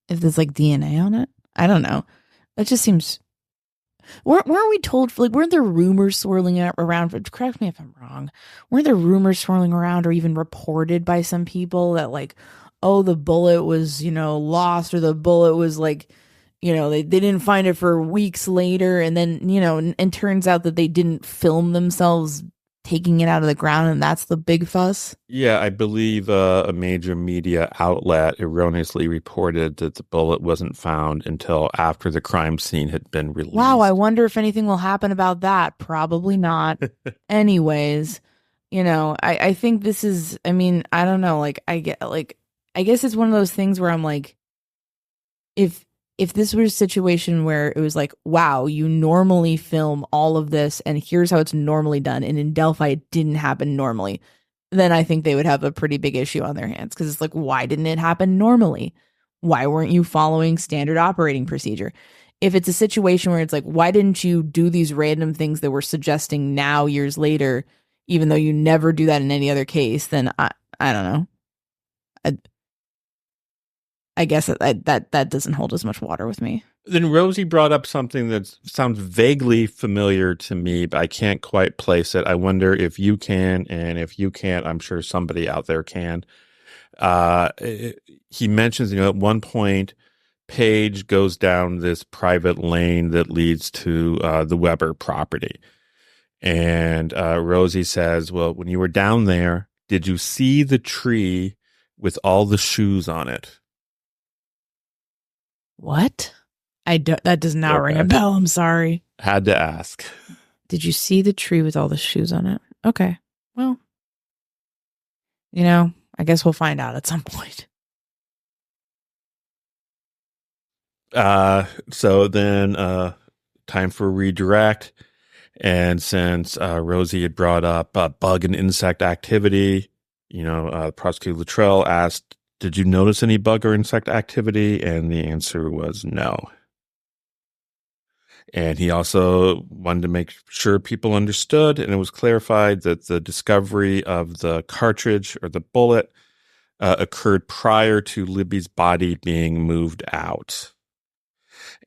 If there's DNA on it? I don't know. That just seems... Weren't we told, weren't there rumors swirling around, correct me if I'm wrong, weren't there rumors swirling around or even reported by some people that the bullet was, lost, or the bullet was they didn't find it for weeks later, and then, and turns out that they didn't film themselves taking it out of the ground, and that's the big fuss. Yeah, I believe a major media outlet erroneously reported that the bullet wasn't found until after the crime scene had been released. Wow, I wonder if anything will happen about that. Probably not. Anyways, I think this is, I mean, I don't know, like I guess it's one of those things where I'm like, if this was a situation where it was like, wow, you normally film all of this and here's how it's normally done, and in Delphi it didn't happen normally, then I think they would have a pretty big issue on their hands, because it's like, why didn't it happen normally? Why weren't you following standard operating procedure? If it's a situation where it's like, why didn't you do these random things that we're suggesting now years later, even though you never do that in any other case, then I don't know. I guess that doesn't hold as much water with me. Then Rosie brought up something that sounds vaguely familiar to me, but I can't quite place it. I wonder if you can, and if you can't, I'm sure somebody out there can. He mentions, at one point, Paige goes down this private lane that leads to the Weber property. And Rosie says, well, when you were down there, did you see the tree with all the shoes on it? What? That does not ring a bell. I'm sorry. Had to ask. Did you see the tree with all the shoes on it? Okay. Well, I guess we'll find out at some point. So then time for redirect. And since Rosie had brought up bug and insect activity, Prosecutor Luttrell asked, did you notice any bug or insect activity? And the answer was no. And he also wanted to make sure people understood, and it was clarified that the discovery of the cartridge or the bullet occurred prior to Libby's body being moved out.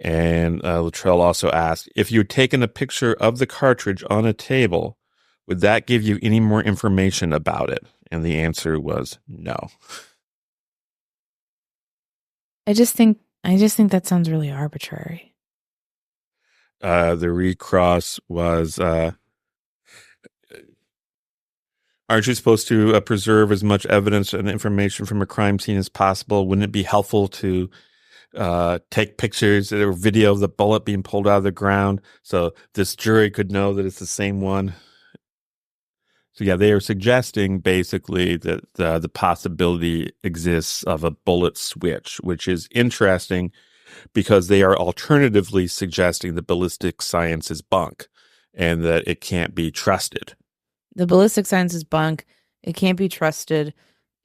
And Luttrell also asked, if you had taken a picture of the cartridge on a table, would that give you any more information about it? And the answer was no. I just think that sounds really arbitrary. The recross was, aren't you supposed to preserve as much evidence and information from a crime scene as possible? Wouldn't it be helpful to take pictures or video of the bullet being pulled out of the ground so this jury could know that it's the same one? So yeah, they are suggesting basically that the possibility exists of a bullet switch, which is interesting because they are alternatively suggesting that ballistic science is bunk and that it can't be trusted. The ballistic science is bunk. It can't be trusted.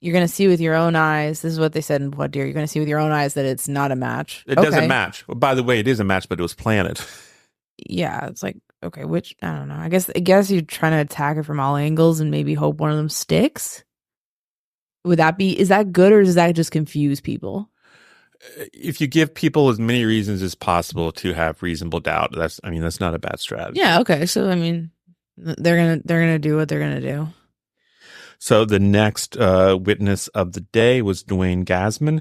You're going to see with your own eyes. This is what they said in Voir dire. You're going to see with your own eyes that it's not a match. It doesn't match. Well, by the way, it is a match, but it was planted. Yeah, it's like, okay, I don't know. I guess you're trying to attack it from all angles and maybe hope one of them sticks. Is that good, or does that just confuse people? If you give people as many reasons as possible to have reasonable doubt, that's not a bad strategy. Yeah, okay. So they're gonna do what they're gonna do. So the next witness of the day was Dwayne Gasman,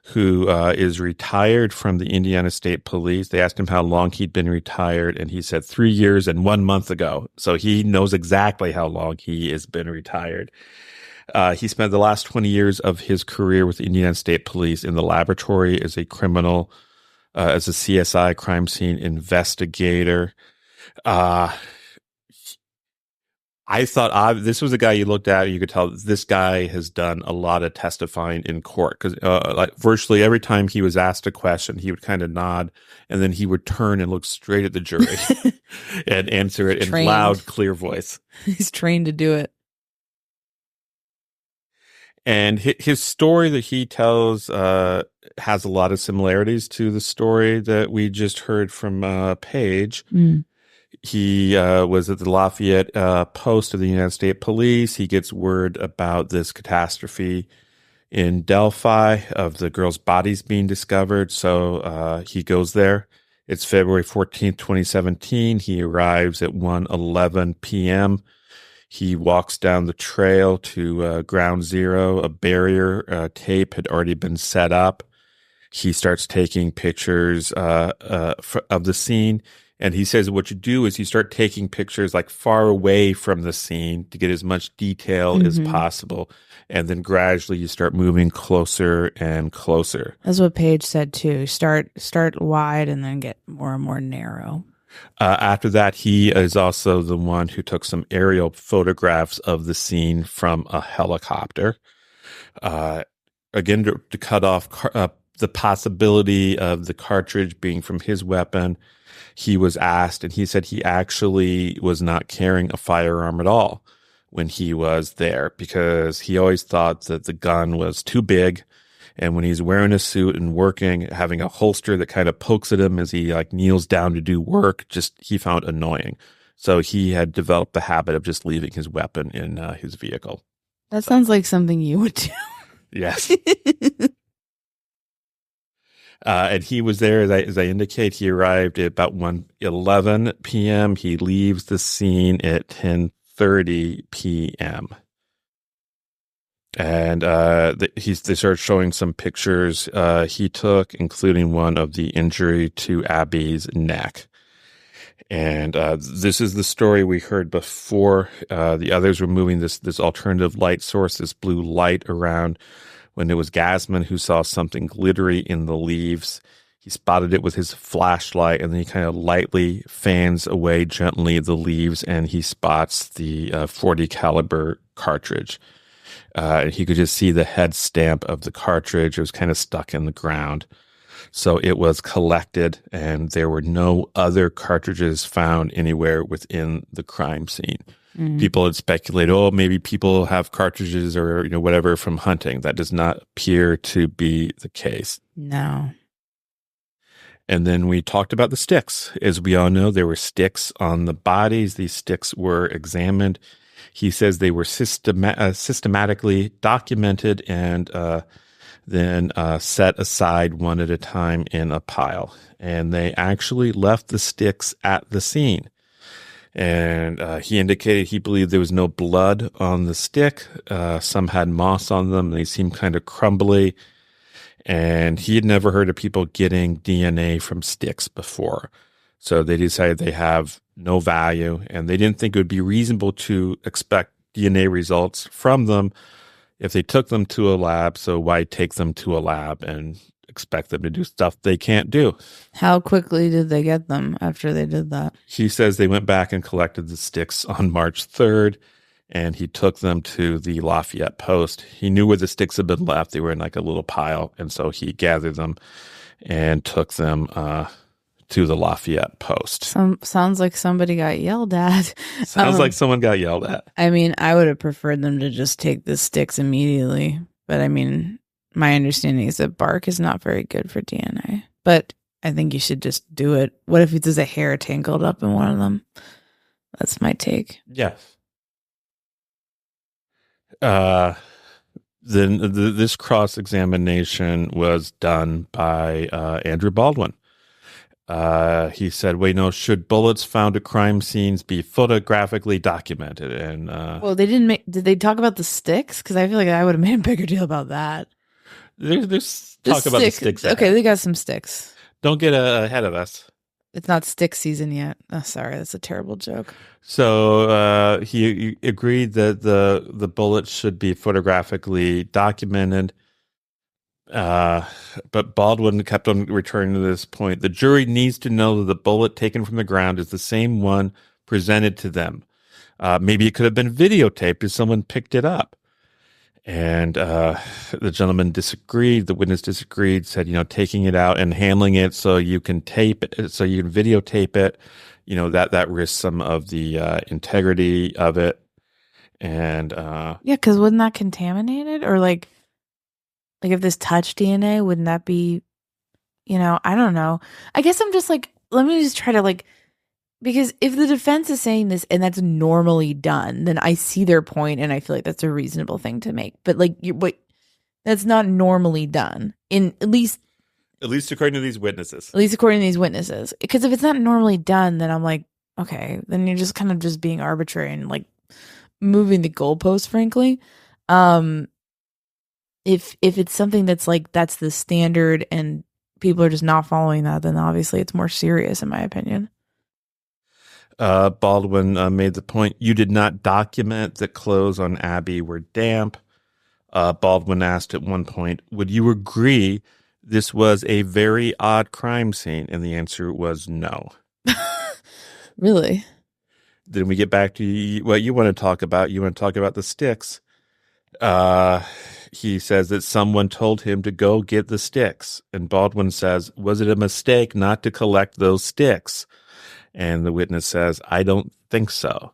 who is retired from the Indiana State Police. They asked him how long he'd been retired, and he said 3 years and 1 month ago. So he knows exactly how long he has been retired. He spent the last 20 years of his career with the Indiana State Police in the laboratory as a criminal, as a CSI crime scene investigator. I thought this was a guy you looked at, you could tell this guy has done a lot of testifying in court, because like virtually every time he was asked a question, he would kind of nod and then he would turn and look straight at the jury and answer it in loud, clear voice. He's trained to do it. And his story that he tells has a lot of similarities to the story that we just heard from Paige. Mm. He was at the Lafayette post of the United States Police. He gets word about this catastrophe in Delphi of the girls' bodies being discovered. So he goes there. It's February 14th, 2017. He arrives at 1:11 p.m. He walks down the trail to ground zero. A barrier tape had already been set up. He starts taking pictures of the scene. And he says what you do is you start taking pictures like far away from the scene to get as much detail as possible. And then gradually you start moving closer and closer. That's what Paige said too. Start wide and then get more and more narrow. After that, he is also the one who took some aerial photographs of the scene from a helicopter. Again, to cut off the possibility of the cartridge being from his weapon, he was asked, and he said he actually was not carrying a firearm at all when he was there because he always thought that the gun was too big. And when he's wearing a suit and working, having a holster that kind of pokes at him as he like kneels down to do work, just he found annoying. So he had developed the habit of just leaving his weapon in his vehicle. That sounds like something you would do. Yes. And he was there, as I indicate, he arrived at about 1:11 p.m. He leaves the scene at 10:30 p.m. And they started showing some pictures he took, including one of the injury to Abby's neck. And this is the story we heard before. The others were moving this alternative light source, this blue light around, when it was Gasman who saw something glittery in the leaves. He spotted it with his flashlight, and then he kind of lightly fans away gently the leaves, and he spots the .40 caliber cartridge. He could just see the head stamp of the cartridge. It was kind of stuck in the ground. So it was collected, and there were no other cartridges found anywhere within the crime scene. People had speculated, oh, maybe people have cartridges or whatever from hunting. That does not appear to be the case. No. And then we talked about the sticks. As we all know, there were sticks on the bodies. These sticks were examined. He says they were systematically documented and then set aside one at a time in a pile. And they actually left the sticks at the scene. And he indicated he believed there was no blood on the stick. Some had moss on them. They seemed kind of crumbly. And he had never heard of people getting DNA from sticks before. So they decided they have no value, and they didn't think it would be reasonable to expect DNA results from them if they took them to a lab. So why take them to a lab and expect them to do stuff they can't do? How quickly did they get them after they did that? He says they went back and collected the sticks on March 3rd, and he took them to the Lafayette Post. He knew where the sticks had been left. They were in like a little pile, and so he gathered them and took them to the Lafayette Post. Sounds like somebody got yelled at. Sounds like someone got yelled at. I mean, I would have preferred them to just take the sticks immediately. But I mean, my understanding is that bark is not very good for DNA. But I think you should just do it. What if there's a hair tangled up in one of them? That's my take. Yes. Then this cross-examination was done by Andrew Baldwin. He said, wait, no, should bullets found at crime scenes be photographically documented? And well, did they talk about the sticks? Because I feel like I would have made a bigger deal about that. There's talk about the sticks. Okay, they got some sticks. Don't get ahead of us. It's not stick season yet. Oh, sorry, that's a terrible joke. So he agreed that the bullets should be photographically documented. But Baldwin kept on returning to this point. The jury needs to know that the bullet taken from the ground is the same one presented to them. Maybe it could have been videotaped if someone picked it up. And the gentleman disagreed. The witness disagreed, said, taking it out and handling it so you can tape it, so you can videotape it, that risks some of the integrity of it. And yeah, because wouldn't that contaminate it? Or like if this touch DNA, wouldn't that be, I don't know. I guess I'm just like, let me just try to because if the defense is saying this and that's normally done, then I see their point and I feel like that's a reasonable thing to make. But that's not normally done at least according to these witnesses. At least according to these witnesses. Because if it's not normally done, then I'm like, okay, then you're just kind of just being arbitrary and moving the goalposts, frankly. If it's something that's that's the standard and people are just not following that, then obviously it's more serious in my opinion. Baldwin made the point, you did not document that clothes on Abby were damp. Baldwin asked at one point, would you agree this was a very odd crime scene? And the answer was no. Really? Then we get back to what you want to talk about. You want to talk about the sticks. He says that someone told him to go get the sticks. And Baldwin says, was it a mistake not to collect those sticks? And the witness says, I don't think so.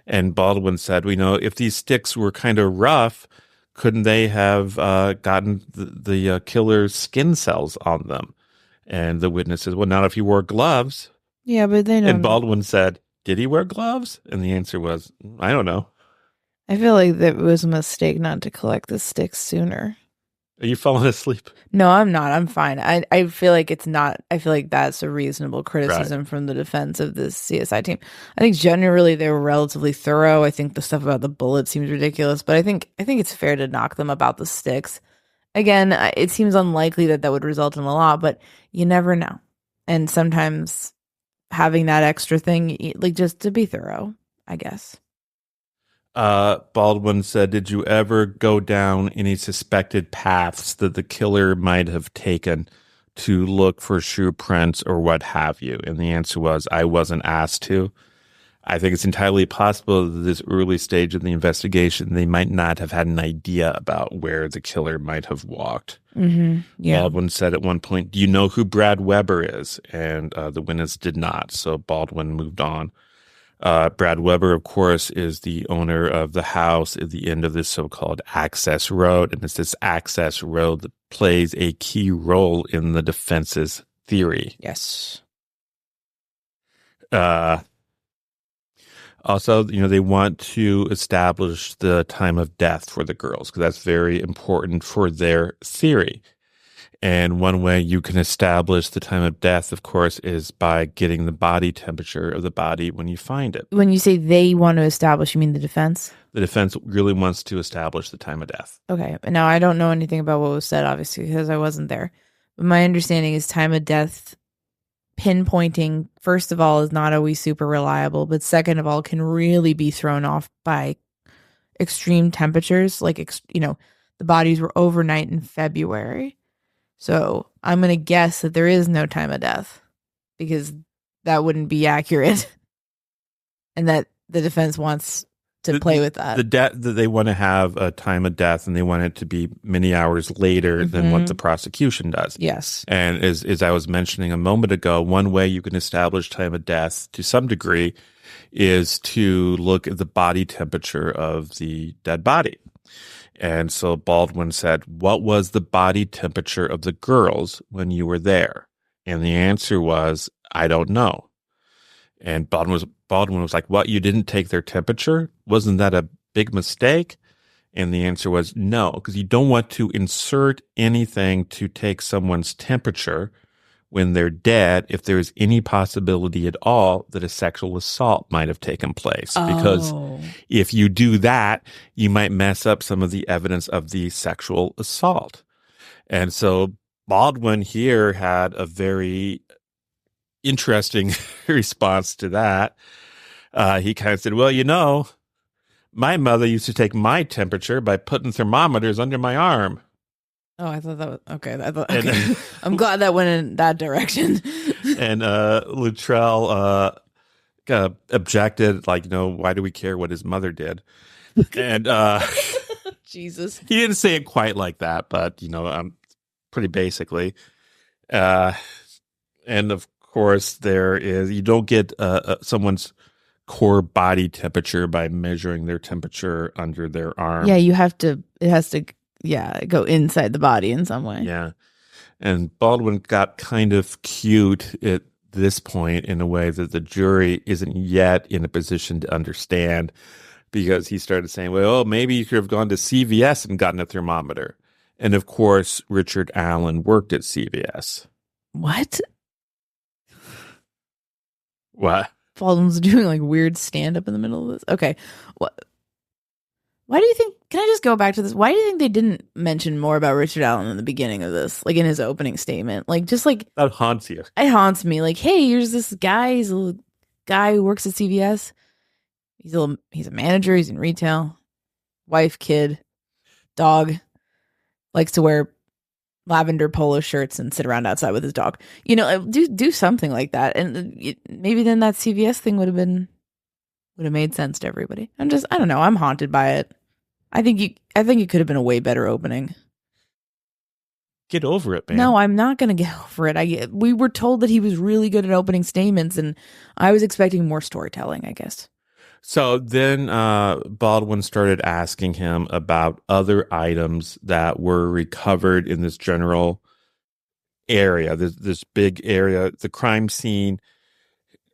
And Baldwin said, if these sticks were kind of rough, couldn't they have gotten the killer's skin cells on them? And the witness says, well, not if he wore gloves. Yeah, but they don't. And Baldwin said, did he wear gloves? And the answer was, I don't know. I feel like that was a mistake not to collect the sticks sooner. Are you falling asleep? No, I'm not. I'm fine. I feel like it's not. I feel like that's a reasonable criticism from the defense of this CSI team. I think generally they were relatively thorough. I think the stuff about the bullet seems ridiculous, but I think it's fair to knock them about the sticks. Again, it seems unlikely that would result in a law, but you never know. And sometimes having that extra thing, like just to be thorough, I guess. Baldwin said, did you ever go down any suspected paths that the killer might have taken to look for shoe prints or what have you? And the answer was, I wasn't asked to. I think it's entirely possible that at this early stage of the investigation, they might not have had an idea about where the killer might have walked. Mm-hmm. Yeah. Baldwin said at one point, do you know who Brad Weber is? And the witness did not. So Baldwin moved on. Brad Weber, of course, is the owner of the house at the end of this so-called access road. And it's this access road that plays a key role in the defense's theory. Yes. Also, they want to establish the time of death for the girls because that's very important for their theory. And one way you can establish the time of death, of course, is by getting the body temperature of the body when you find it. When you say they want to establish, you mean the defense? The defense really wants to establish the time of death. Okay. Now, I don't know anything about what was said, obviously, because I wasn't there. But my understanding is time of death pinpointing, first of all, is not always super reliable, but second of all, can really be thrown off by extreme temperatures. Like, the bodies were overnight in February. So I'm going to guess that there is no time of death because that wouldn't be accurate. And that the defense wants to play with that. They want to have a time of death and they want it to be many hours later than what the prosecution does. Yes. And as I was mentioning a moment ago, one way you can establish time of death to some degree is to look at the body temperature of the dead body. And so Baldwin said, what was the body temperature of the girls when you were there? And the answer was, I don't know. And Baldwin was like, what, you didn't take their temperature? Wasn't that a big mistake? And the answer was no, because you don't want to insert anything to take someone's temperature when they're dead if there's any possibility at all that a sexual assault might have taken place. Because if you do that, you might mess up some of the evidence of the sexual assault. And so Baldwin here had a very interesting response to that. He kind of said, well, my mother used to take my temperature by putting thermometers under my arm. Oh, I thought that was okay. Okay. I'm glad that went in that direction. And Luttrell objected, like, why do we care what his mother did? And Jesus, he didn't say it quite like that, but pretty basically. And of course, you don't get someone's core body temperature by measuring their temperature under their arm. Yeah, it has to go inside the body in some way. Yeah. And Baldwin got kind of cute at this point in a way that the jury isn't yet in a position to understand, because he started saying, well, maybe you could have gone to CVS and gotten a thermometer. And of course, Richard Allen worked at CVS. What? What? Baldwin's doing like weird stand up in the middle of this. Okay. What? Why do you think, can I just go back to this? Why do you think they didn't mention more about Richard Allen in the beginning of this? Like in his opening statement? Like, just like. That haunts you. It haunts me. Like, hey, here's this guy. guy who works at CVS. He's a manager. He's in retail. Wife, kid, dog. Likes to wear lavender polo shirts and sit around outside with his dog. Do something like that, and maybe then that CVS thing would have made sense to everybody. I don't know. I'm haunted by it. I think it could have been a way better opening. Get over it, man. No, I'm not going to get over it. We were told that he was really good at opening statements, and I was expecting more storytelling, I guess. So then Baldwin started asking him about other items that were recovered in this general area, this big area, the crime scene.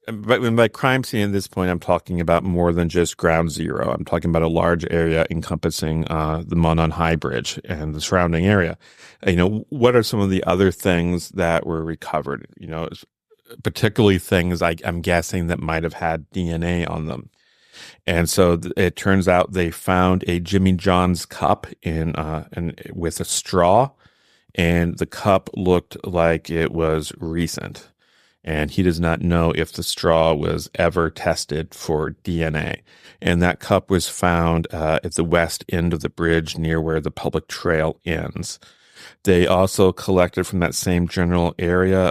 But by crime scene at this point, I'm talking about more than just ground zero. I'm talking about a large area encompassing the Monon High Bridge and the surrounding area. What are some of the other things that were recovered? Particularly things I'm guessing that might have had DNA on them. And so it turns out they found a Jimmy John's cup with a straw, and the cup looked like it was recent. And he does not know if the straw was ever tested for DNA. And that cup was found at the west end of the bridge near where the public trail ends. They also collected from that same general area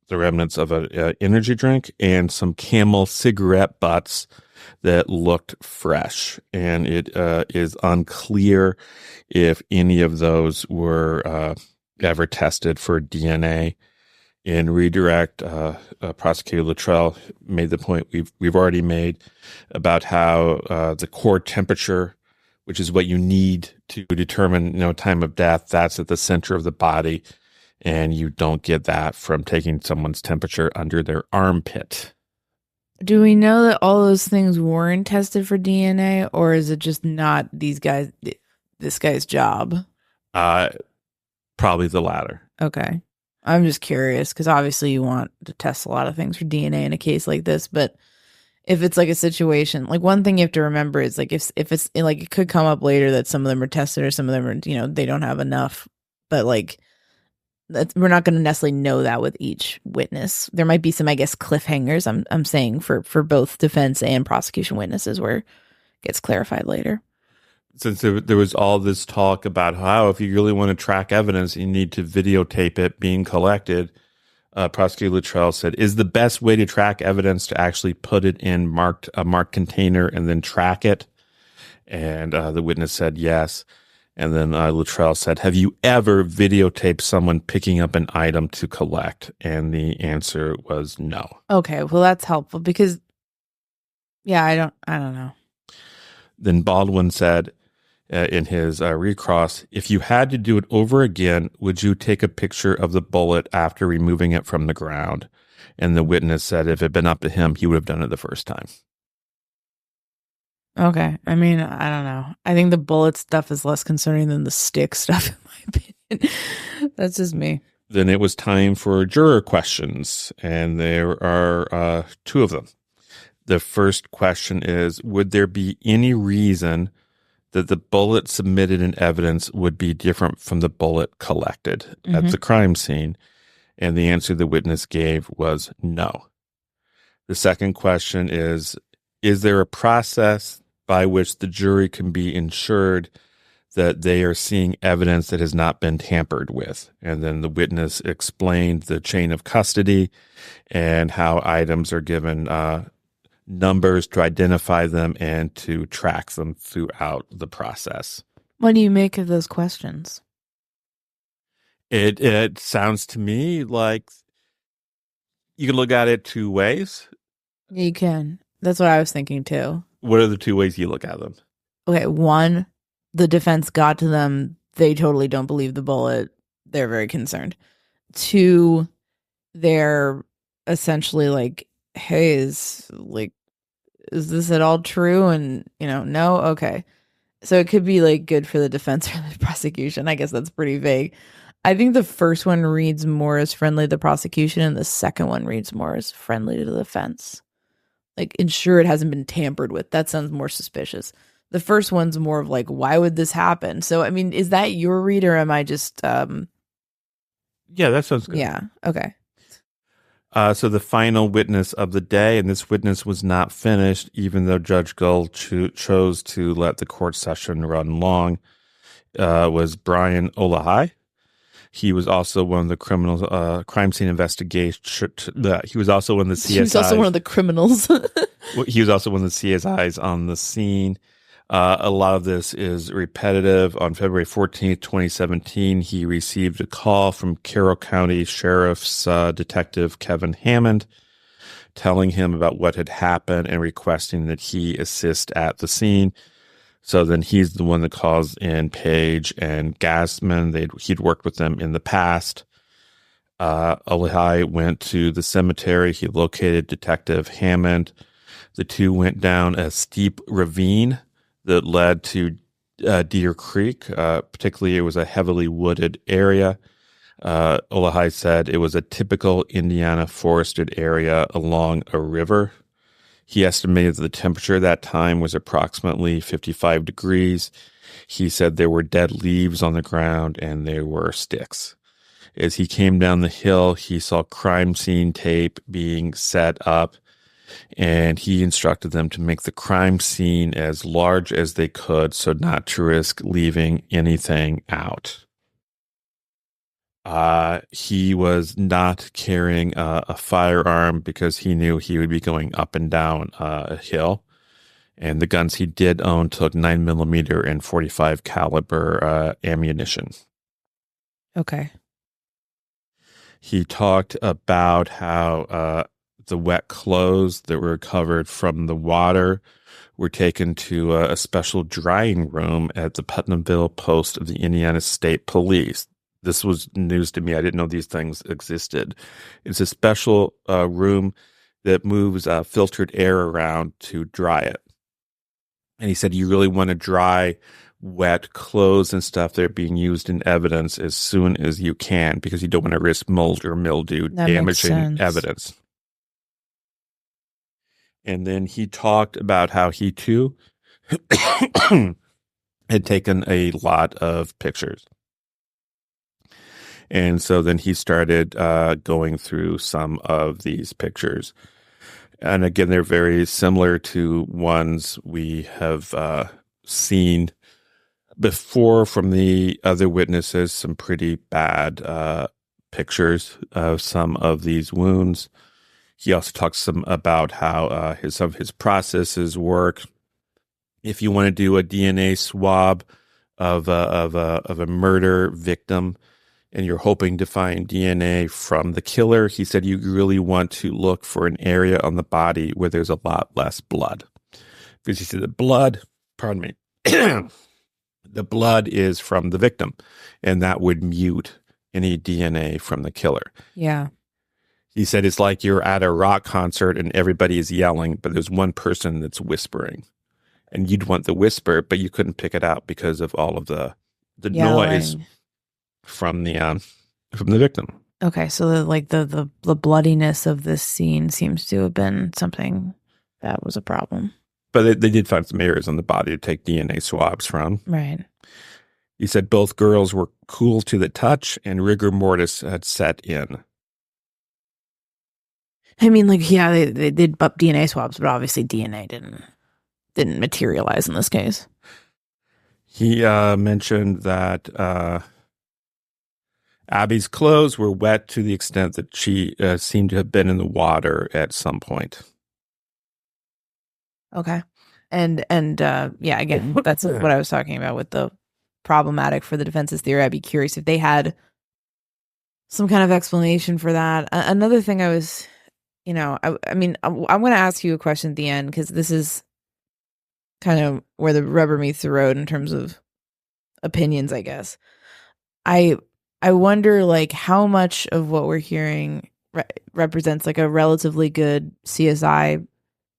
the remnants of an energy drink and some Camel cigarette butts that looked fresh. And it is unclear if any of those were ever tested for DNA. In redirect, Prosecutor Luttrell made the point we've already made about how the core temperature, which is what you need to determine time of death, that's at the center of the body, and you don't get that from taking someone's temperature under their armpit. Do we know that all those things weren't tested for DNA, or is it just not this guy's job? Probably the latter. Okay. I'm just curious because obviously you want to test a lot of things for DNA in a case like this, but if it's like a situation, like one thing you have to remember is like if it's like it could come up later that some of them are tested or some of them are they don't have enough, but like we're not going to necessarily know that with each witness. There might be some, I guess, cliffhangers. I'm saying for both defense and prosecution witnesses where it gets clarified later. Since there was all this talk about how if you really want to track evidence, you need to videotape it being collected, Prosecutor Luttrell said, is the best way to track evidence to actually put it in a marked container and then track it? And the witness said yes. And then Luttrell said, have you ever videotaped someone picking up an item to collect? And the answer was no. Okay, well, that's helpful because, yeah, I don't know. Then Baldwin said, in his recross, if you had to do it over again, would you take a picture of the bullet after removing it from the ground? And the witness said if it had been up to him, he would have done it the first time. Okay. I mean, I don't know. I think the bullet stuff is less concerning than the stick stuff, in my opinion. That's just me. Then it was time for juror questions, and there are two of them. The first question is, would there be any reason that the bullet submitted in evidence would be different from the bullet collected at the crime scene? And the answer the witness gave was no. The second question is there a process by which the jury can be ensured that they are seeing evidence that has not been tampered with? And then the witness explained the chain of custody and how items are given numbers to identify them and to track them throughout the process. What do you make of those questions? It sounds to me like you can look at it two ways. You can. That's what I was thinking too. What are the two ways you look at them? Okay, one, the defense got to them. They totally don't believe the bullet. They're very concerned. Two, they're essentially like, hey, is this at all true? And, no? Okay. So it could be like good for the defense or the prosecution. I guess that's pretty vague. I think the first one reads more as friendly to the prosecution and the second one reads more as friendly to the defense. Like, ensure it hasn't been tampered with. That sounds more suspicious. The first one's more of like, why would this happen? So, I mean, is that your read or am I just... Yeah, that sounds good. Yeah, okay. So the final witness of the day, and this witness was not finished, even though Judge Gull chose to let the court session run long, was Brian Olahai. He was also one of the crime scene investigation. He was also one of the CSIs. He was also one of the criminals. He was also one of the CSIs on the scene. A lot of this is repetitive. On February 14th, 2017, he received a call from Carroll County Sheriff's Detective Kevin Hammond telling him about what had happened and requesting that he assist at the scene. So then he's the one that calls in Page and Gassman. He'd worked with them in the past. Olahai went to the cemetery. He located Detective Hammond. The two went down a steep ravine that led to Deer Creek. Particularly, it was a heavily wooded area. Olahai said it was a typical Indiana forested area along a river. He estimated that the temperature at that time was approximately 55 degrees. He said there were dead leaves on the ground and there were sticks. As he came down the hill, he saw crime scene tape being set up, and he instructed them to make the crime scene as large as they could so not to risk leaving anything out. He was not carrying a firearm because he knew he would be going up and down a hill. And the guns he did own took 9mm and .45 caliber ammunition. Okay. He talked about how the wet clothes that were recovered from the water were taken to a special drying room at the Putnamville Post of the Indiana State Police. This was news to me. I didn't know these things existed. It's a special room that moves filtered air around to dry it. And he said you really want to dry wet clothes and stuff that are being used in evidence as soon as you can, because you don't want to risk mold or mildew damaging evidence. And then he talked about how he too had taken a lot of pictures. And so then he started going through some of these pictures. And again, they're very similar to ones we have seen before from the other witnesses, some pretty bad pictures of some of these wounds. He also talks some about how some of his processes work. If you want to do a DNA swab of a murder victim, and you're hoping to find DNA from the killer, he said you really want to look for an area on the body where there's a lot less blood. Because he said the blood is from the victim, and that would mute any DNA from the killer. Yeah. He said it's like you're at a rock concert and everybody is yelling, but there's one person that's whispering. And you'd want the whisper, but you couldn't pick it out because of all of the noise from the victim. Okay, so the bloodiness of this scene seems to have been something that was a problem. But they did find some areas on the body to take DNA swabs from. Right. He said both girls were cool to the touch and rigor mortis had set in. I mean, they did DNA swabs, but obviously DNA didn't materialize in this case. He mentioned that Abby's clothes were wet to the extent that she seemed to have been in the water at some point. Okay. And yeah, again, that's what I was talking about with the problematic for the defense's theory. I'd be curious if they had some kind of explanation for that. Another thing I was, I mean, I'm going to ask you a question at the end, because this is kind of where the rubber meets the road in terms of opinions, I guess. I wonder, how much of what we're hearing represents, a relatively good CSI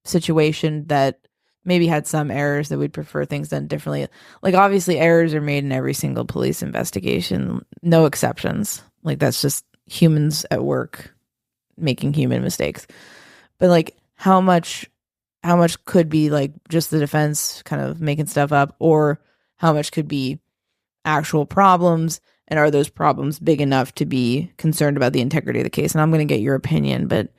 situation that maybe had some errors that we'd prefer things done differently. Obviously, errors are made in every single police investigation, no exceptions. That's just humans at work making human mistakes. But, how much could be, just the defense kind of making stuff up, or how much could be actual problems, And are those problems big enough to be concerned about the integrity of the case? And I'm going to get your opinion, but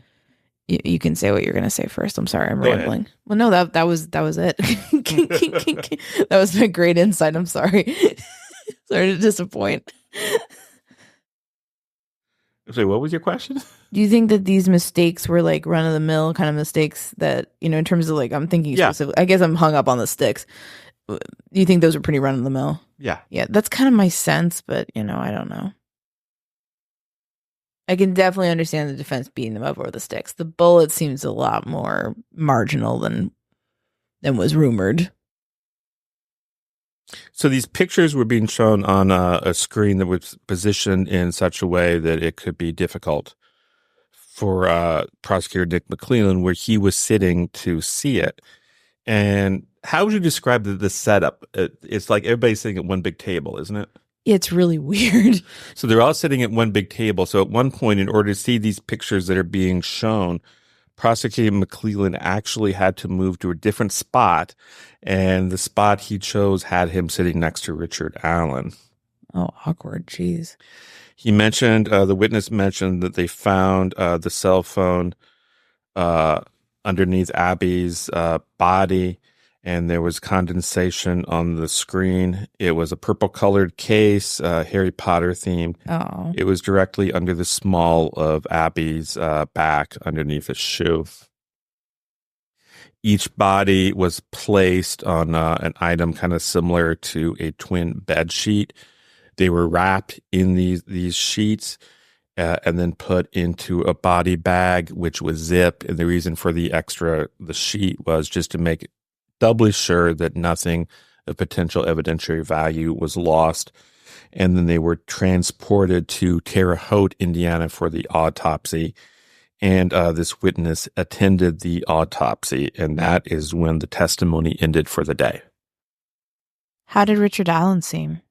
you can say what you're going to say first. I'm sorry, I'm Go rambling. ahead. Well, no, that was it. That was a great insight. I'm sorry. Sorry to disappoint. So what was your question? Do you think that these mistakes were like run of the mill kind of mistakes that, in terms of like, I'm thinking Yeah. specifically, I guess I'm hung up on the sticks. Do you think those are pretty run of the mill? Yeah. Yeah, that's kind of my sense, but I don't know. I can definitely understand the defense beating them up over the sticks. The bullet seems a lot more marginal than was rumored. So these pictures were being shown on a screen that was positioned in such a way that it could be difficult for prosecutor Dick McClellan, where he was sitting to see it. And how would you describe the setup? It's like everybody's sitting at one big table, isn't it? It's really weird. So they're all sitting at one big table. So at one point, in order to see these pictures that are being shown, Prosecutor McClellan actually had to move to a different spot, and the spot he chose had him sitting next to Richard Allen. Oh, awkward. Jeez. He mentioned, the witness mentioned that they found the cell phone underneath Abby's body, and there was condensation on the screen. It was a purple-colored case, Harry Potter themed. Oh. It was directly under the small of Abby's back, underneath a shoe. Each body was placed on an item kind of similar to a twin bed sheet. They were wrapped in these sheets and then put into a body bag, which was zipped. And the reason for the sheet was just to make doubly sure that nothing of potential evidentiary value was lost. And then they were transported to Terre Haute, Indiana for the autopsy. And this witness attended the autopsy, and that is when the testimony ended for the day. How did Richard Allen seem?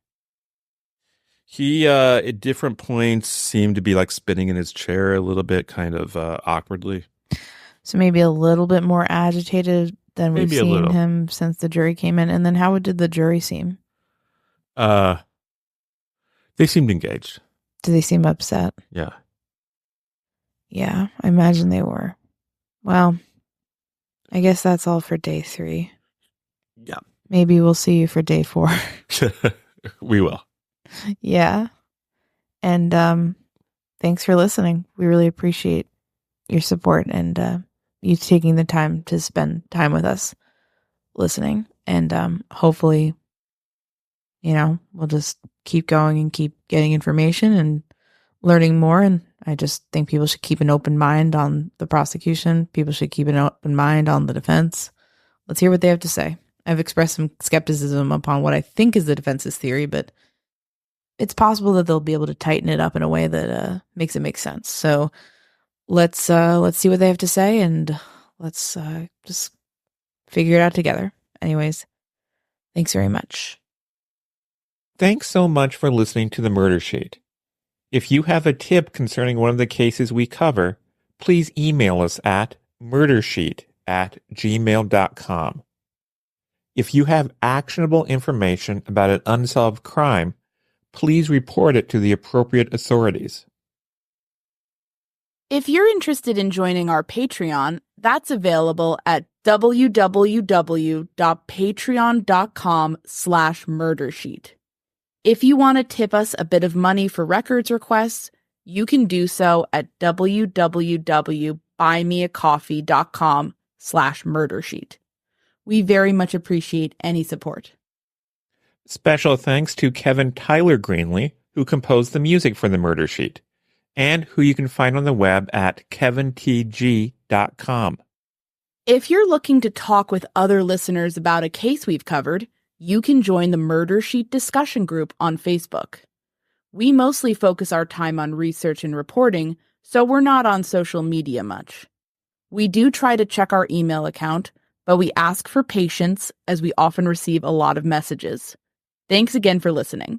He, at different points, seemed to be like spinning in his chair a little bit, kind of awkwardly. So maybe a little bit more agitated than we've Maybe a seen little. him since the jury came in. And then how did the jury seem? They seemed engaged. Did they seem upset? Yeah. Yeah, I imagine they were. Well, I guess that's all for day 3. Yeah. Maybe we'll see you for day 4. We will. Yeah. And thanks for listening. We really appreciate your support and you taking the time to spend time with us listening. And hopefully, we'll just keep going and keep getting information and learning more. And I just think people should keep an open mind on the prosecution. People should keep an open mind on the defense. Let's hear what they have to say. I've expressed some skepticism upon what I think is the defense's theory, but it's possible that they'll be able to tighten it up in a way that makes it make sense. So let's see what they have to say, and let's just figure it out together. Anyways, thanks very much. Thanks so much for listening to the Murder Sheet. If you have a tip concerning one of the cases we cover, please email us at murdersheet@gmail.com. If you have actionable information about an unsolved crime, please report it to the appropriate authorities. If you're interested in joining our Patreon, that's available at www.patreon.com/murdersheet. If you want to tip us a bit of money for records requests, you can do so at www.buymeacoffee.com/murdersheet. We very much appreciate any support. Special thanks to Kevin Tyler Greenlee, who composed the music for the Murder Sheet, and who you can find on the web at kevintg.com. If you're looking to talk with other listeners about a case we've covered, you can join the Murder Sheet discussion group on Facebook. We mostly focus our time on research and reporting, so we're not on social media much. We do try to check our email account, but we ask for patience as we often receive a lot of messages. Thanks again for listening.